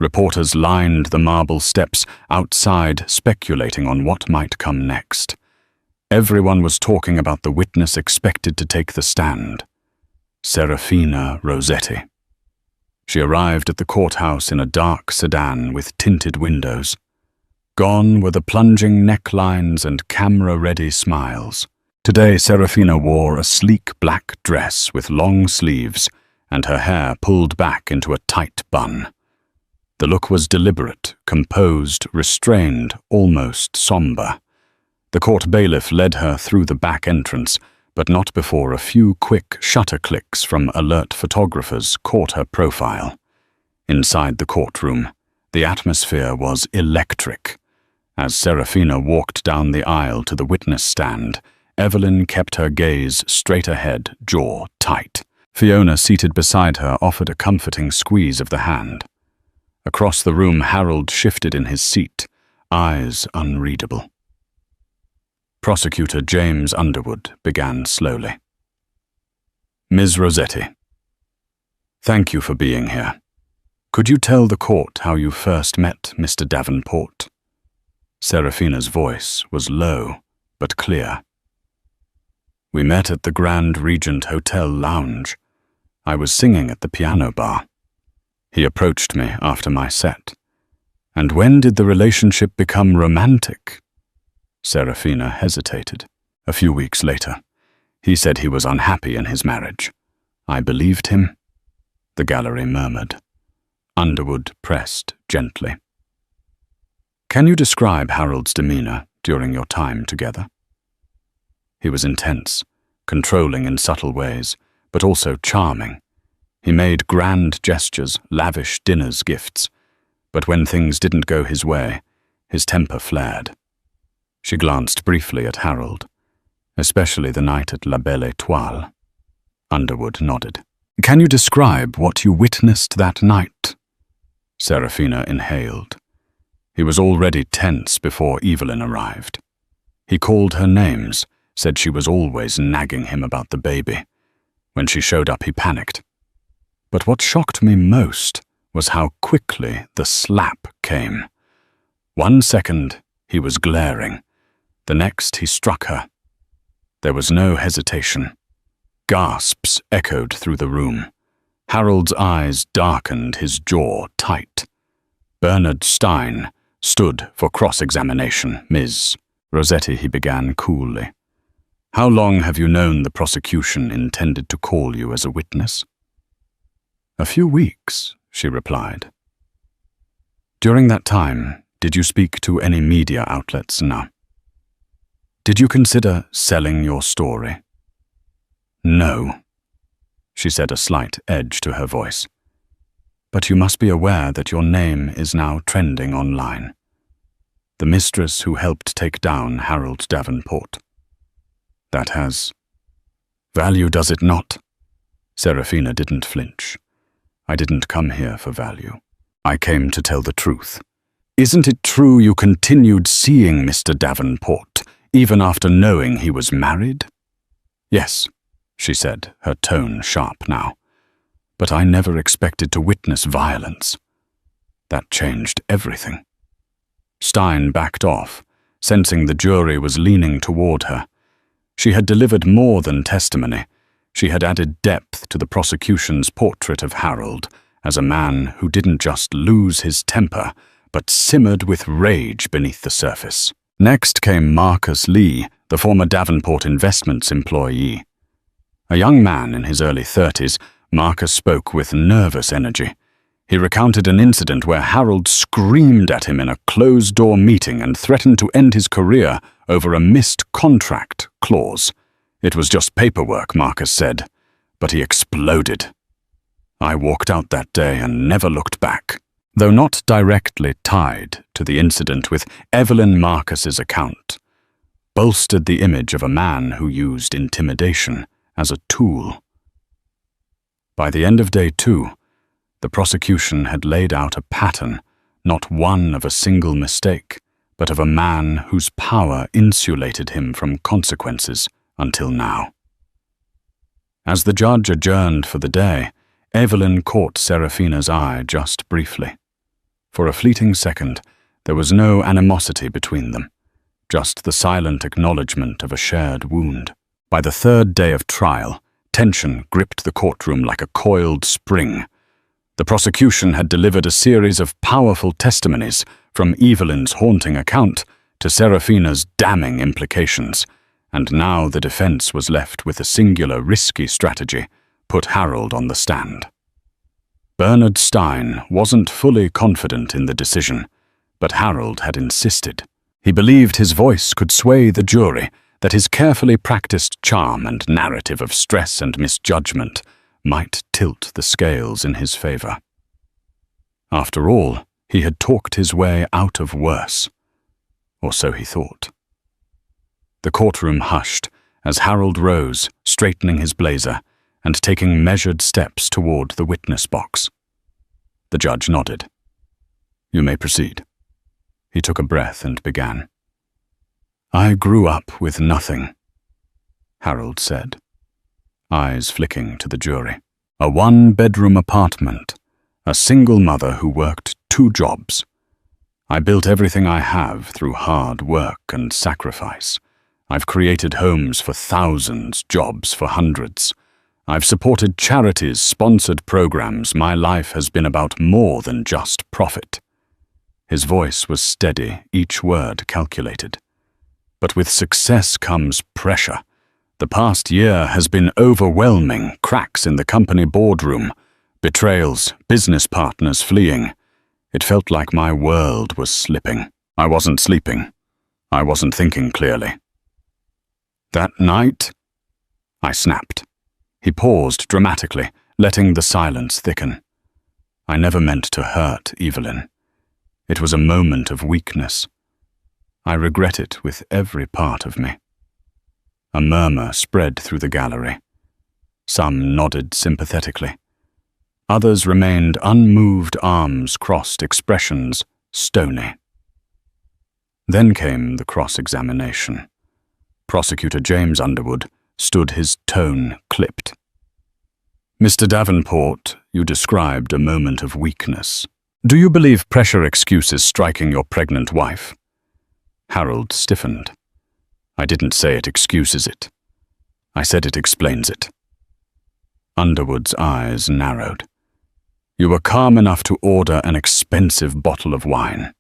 Reporters lined the marble steps outside, speculating on what might come next. Everyone was talking about the witness expected to take the stand, Serafina Rossetti. She arrived at the courthouse in a dark sedan with tinted windows. Gone were the plunging necklines and camera-ready smiles. Today, Serafina wore a sleek black dress with long sleeves and her hair pulled back into a tight bun. The look was deliberate, composed, restrained, almost somber. The court bailiff led her through the back entrance, but not before a few quick shutter clicks from alert photographers caught her profile. Inside the courtroom, the atmosphere was electric, As Serafina walked down the aisle to the witness stand, Evelyn kept her gaze straight ahead, jaw tight. Fiona, seated beside her, offered a comforting squeeze of the hand. Across the room, Harold shifted in his seat, eyes unreadable. Prosecutor James Underwood began slowly. Ms. Rossetti, thank you for being here. Could you tell the court how you first met Mr. Davenport? Serafina's voice was low but clear. We met at the Grand Regent Hotel lounge. I was singing at the piano bar. He approached me after my set. And when did the relationship become romantic? Serafina hesitated. A few weeks later. He said he was unhappy in his marriage. I believed him. The gallery murmured. Underwood pressed gently. Can you describe Harold's demeanor during your time together? He was intense, controlling in subtle ways, but also charming. He made grand gestures, lavish dinners, gifts. But when things didn't go his way, his temper flared. She glanced briefly at Harold, especially the night at La Belle Étoile. Underwood nodded. Can you describe what you witnessed that night? Serafina inhaled. He was already tense before Evelyn arrived. He called her names, said she was always nagging him about the baby. When she showed up, he panicked. But what shocked me most was how quickly the slap came. 1 second, he was glaring. The next, he struck her. There was no hesitation. Gasps echoed through the room. Harold's eyes darkened, his jaw tight. Bernard Stein stood for cross-examination. Ms. Rossetti, he began coolly. How long have you known the prosecution intended to call you as a witness? A few weeks, she replied. During that time, did you speak to any media outlets? No. Did you consider selling your story? No, she said, a slight edge to her voice. But you must be aware that your name is now trending online. The mistress who helped take down Harold Davenport. That has value, does it not? Serafina didn't flinch. I didn't come here for value. I came to tell the truth. Isn't it true you continued seeing Mr. Davenport, even after knowing he was married? Yes, she said, her tone sharp now. But I never expected to witness violence. That changed everything. Stein backed off, sensing the jury was leaning toward her. She had delivered more than testimony. She had added depth to the prosecution's portrait of Harold as a man who didn't just lose his temper, but simmered with rage beneath the surface. Next came Marcus Lee, the former Davenport Investments employee. A young man in his early 30s, Marcus spoke with nervous energy. He recounted an incident where Harold screamed at him in a closed-door meeting and threatened to end his career over a missed contract clause. It was just paperwork, Marcus said, but he exploded. I walked out that day and never looked back. Though not directly tied to the incident, with Evelyn Marcus's account, bolstered the image of a man who used intimidation as a tool. By the end of day 2, the prosecution had laid out a pattern, not one of a single mistake, but of a man whose power insulated him from consequences until now. As the judge adjourned for the day, Evelyn caught Serafina's eye just briefly. For a fleeting second, there was no animosity between them, just the silent acknowledgement of a shared wound. By the 3rd day of trial, tension gripped the courtroom like a coiled spring. The prosecution had delivered a series of powerful testimonies, from Evelyn's haunting account to Serafina's damning implications, and now the defense was left with a singular risky strategy: put Harold on the stand. Bernard Stein wasn't fully confident in the decision, but Harold had insisted. He believed his voice could sway the jury, that his carefully practiced charm and narrative of stress and misjudgment might tilt the scales in his favor. After all, he had talked his way out of worse. or so he thought. The courtroom hushed as Harold rose, straightening his blazer and taking measured steps toward the witness box. The judge nodded. "You may proceed." He took a breath and began. "I grew up with nothing," Harold said, eyes flicking to the jury. "A one-bedroom apartment, a single mother who worked 2 jobs. I built everything I have through hard work and sacrifice. I've created homes for thousands, jobs for hundreds. I've supported charities, sponsored programs. My life has been about more than just profit." His voice was steady, each word calculated. "But with success comes pressure. The past year has been overwhelming. Cracks in the company boardroom, betrayals, business partners fleeing. It felt like my world was slipping. I wasn't sleeping. I wasn't thinking clearly. That night," I snapped. He paused dramatically, letting the silence thicken. "I never meant to hurt Evelyn. It was a moment of weakness. I regret it with every part of me." A murmur spread through the gallery. Some nodded sympathetically. Others remained unmoved, arms crossed, expressions stony. Then came the cross-examination. Prosecutor James Underwood stood, his tone clipped. "Mr. Davenport, you described a moment of weakness. Do you believe pressure excuses striking your pregnant wife?" Harold stiffened. "I didn't say it excuses it. I said it explains it." Underwood's eyes narrowed. "You were calm enough to order an expensive bottle of wine.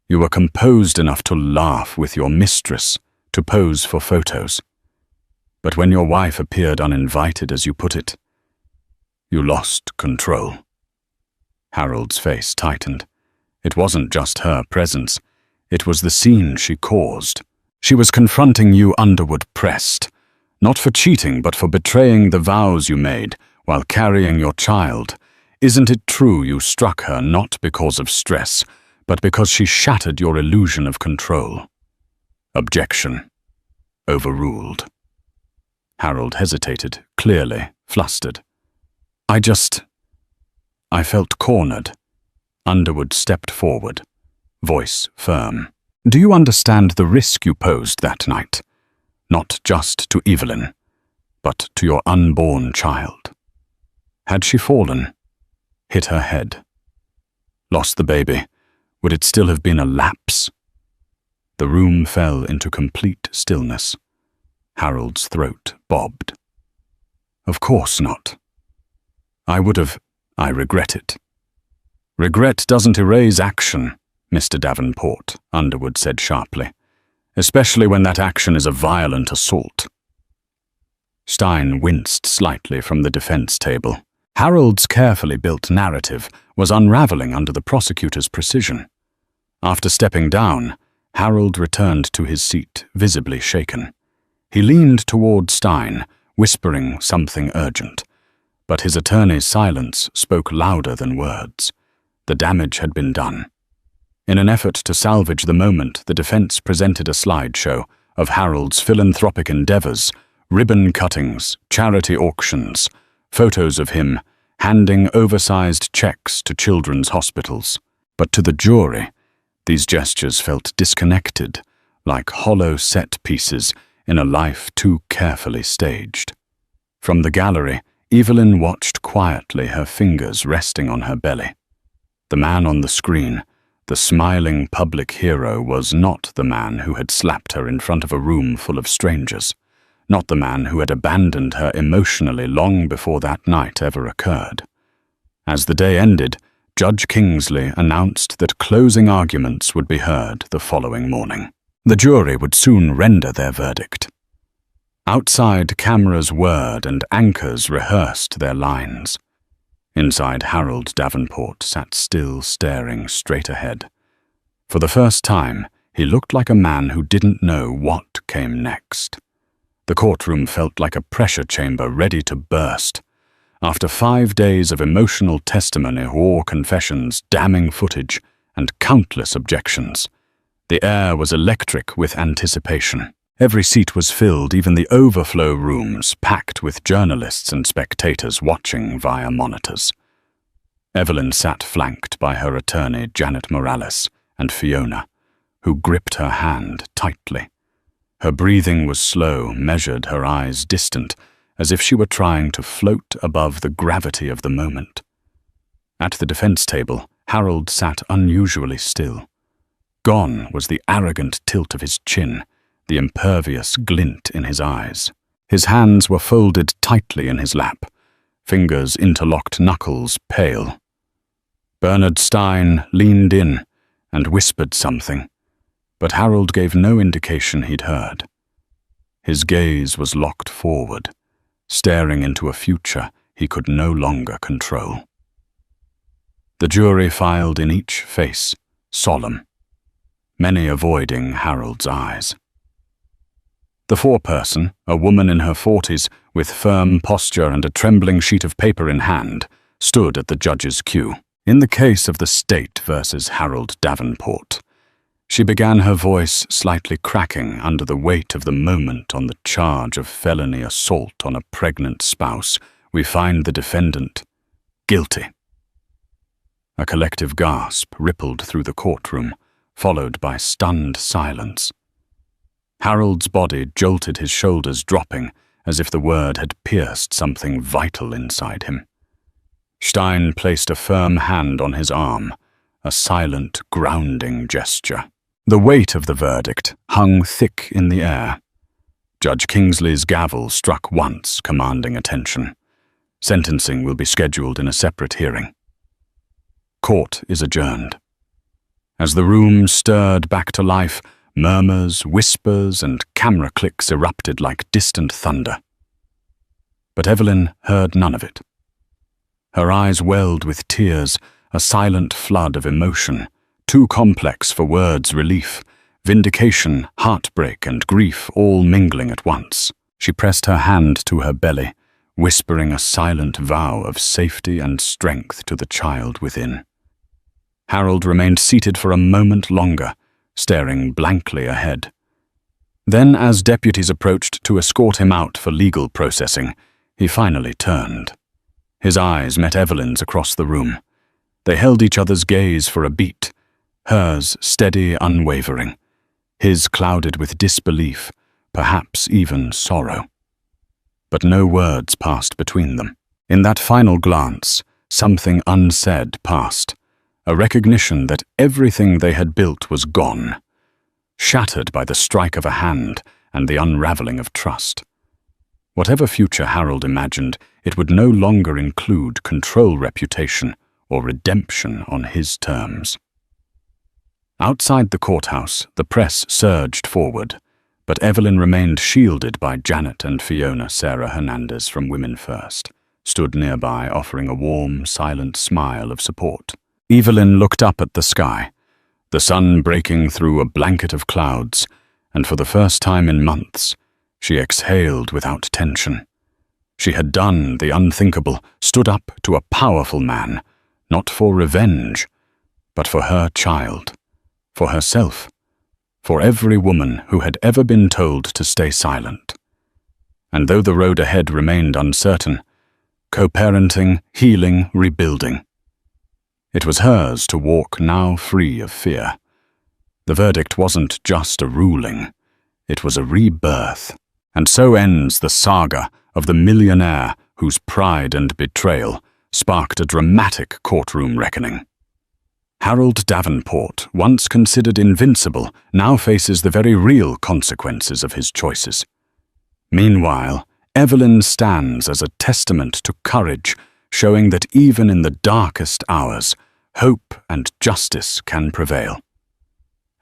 You were composed enough to laugh with your mistress, to pose for photos. But when your wife appeared uninvited, as you put it, you lost control." Harold's face tightened. It wasn't just her presence. It was the scene she caused. "She was confronting you," Underwood pressed, "not for cheating, but for betraying the vows you made while carrying your child. Isn't it true you struck her not because of stress, but because she shattered your illusion of control?" Objection. Overruled. Harold hesitated, clearly flustered. I felt cornered." Underwood stepped forward, voice firm. "Do you understand the risk you posed that night? Not just to Evelyn, but to your unborn child. Had she fallen, hit her head, lost the baby, would it still have been a lapse?" The room fell into complete stillness. Harold's throat bobbed. "Of course not. I regret it." "Regret doesn't erase action, Mr. Davenport," Underwood said sharply, "especially when that action is a violent assault." Stein winced slightly from the defense table. Harold's carefully built narrative was unraveling under the prosecutor's precision. After stepping down, Harold returned to his seat, visibly shaken. He leaned toward Stein, whispering something urgent. But his attorney's silence spoke louder than words. The damage had been done. In an effort to salvage the moment, the defense presented a slideshow of Harold's philanthropic endeavors, ribbon cuttings, charity auctions, photos of him handing oversized checks to children's hospitals. But to the jury, these gestures felt disconnected, like hollow set pieces in a life too carefully staged. From the gallery, Evelyn watched quietly, her fingers resting on her belly. The man on the screen, the smiling public hero, was not the man who had slapped her in front of a room full of strangers, not the man who had abandoned her emotionally long before that night ever occurred. As the day ended, Judge Kingsley announced that closing arguments would be heard the following morning. The jury would soon render their verdict. Outside, cameras whirred and anchors rehearsed their lines. Inside, Harold Davenport sat still, staring straight ahead. For the first time, he looked like a man who didn't know what came next. The courtroom felt like a pressure chamber ready to burst. After 5 days of emotional testimony, war confessions, damning footage, and countless objections, The air was electric with anticipation. Every seat was filled, even the overflow rooms packed with journalists and spectators watching via monitors. Evelyn sat flanked by her attorney, Janet Morales, and Fiona, who gripped her hand tightly. Her breathing was slow, measured, her eyes distant, as if she were trying to float above the gravity of the moment. At the defense table, Harold sat unusually still. Gone was the arrogant tilt of his chin, the impervious glint in his eyes. His hands were folded tightly in his lap, fingers interlocked, knuckles pale. Bernard Stein leaned in and whispered something, but Harold gave no indication he'd heard. His gaze was locked forward, staring into a future he could no longer control. The jury filed in each face, solemn, many avoiding Harold's eyes. The foreperson, a woman in her 40s, with firm posture and a trembling sheet of paper in hand, stood at the judge's cue. In the case of the state versus Harold Davenport, she began, her voice slightly cracking under the weight of the moment. On the charge of felony assault on a pregnant spouse, we find the defendant guilty. A collective gasp rippled through the courtroom, followed by stunned silence. Harold's body jolted, his shoulders dropping, as if the word had pierced something vital inside him. Stein placed a firm hand on his arm, a silent, grounding gesture. The weight of the verdict hung thick in the air. Judge Kingsley's gavel struck once, commanding attention. Sentencing will be scheduled in a separate hearing. Court is adjourned. As the room stirred back to life, murmurs, whispers, and camera clicks erupted like distant thunder. But Evelyn heard none of it. Her eyes welled with tears, a silent flood of emotion, too complex for words' relief, vindication, heartbreak, and grief all mingling at once. She pressed her hand to her belly, whispering a silent vow of safety and strength to the child within. Harold remained seated for a moment longer, staring blankly ahead. Then, as deputies approached to escort him out for legal processing, he finally turned. His eyes met Evelyn's across the room. They held each other's gaze for a beat, hers steady, unwavering, his clouded with disbelief, perhaps even sorrow. But no words passed between them. In that final glance, something unsaid passed, a recognition that everything they had built was gone, shattered by the strike of a hand and the unraveling of trust. Whatever future Harold imagined, it would no longer include control, reputation, or redemption on his terms. Outside the courthouse, the press surged forward, but Evelyn remained shielded by Janet and Fiona. Sarah Hernandez from Women First stood nearby, offering a warm, silent smile of support. Evelyn looked up at the sky, the sun breaking through a blanket of clouds, and for the first time in months, she exhaled without tension. She had done the unthinkable, stood up to a powerful man, not for revenge, but for her child, for herself, for every woman who had ever been told to stay silent. And though the road ahead remained uncertain, co-parenting, healing, rebuilding, it was hers to walk now free of fear. The verdict wasn't just a ruling, it was a rebirth. And so ends the saga of the millionaire whose pride and betrayal sparked a dramatic courtroom reckoning. Harold Davenport, once considered invincible, now faces the very real consequences of his choices. Meanwhile, Evelyn stands as a testament to courage, showing that even in the darkest hours, hope and justice can prevail.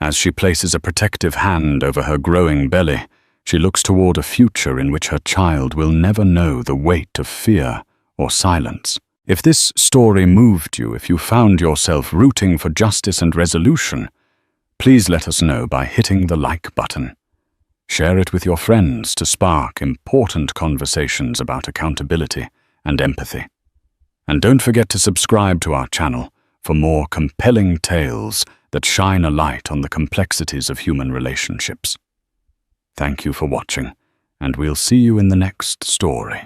As she places a protective hand over her growing belly, she looks toward a future in which her child will never know the weight of fear or silence. If this story moved you, if you found yourself rooting for justice and resolution, please let us know by hitting the like button. Share it with your friends to spark important conversations about accountability and empathy. And don't forget to subscribe to our channel for more compelling tales that shine a light on the complexities of human relationships. Thank you for watching, and we'll see you in the next story.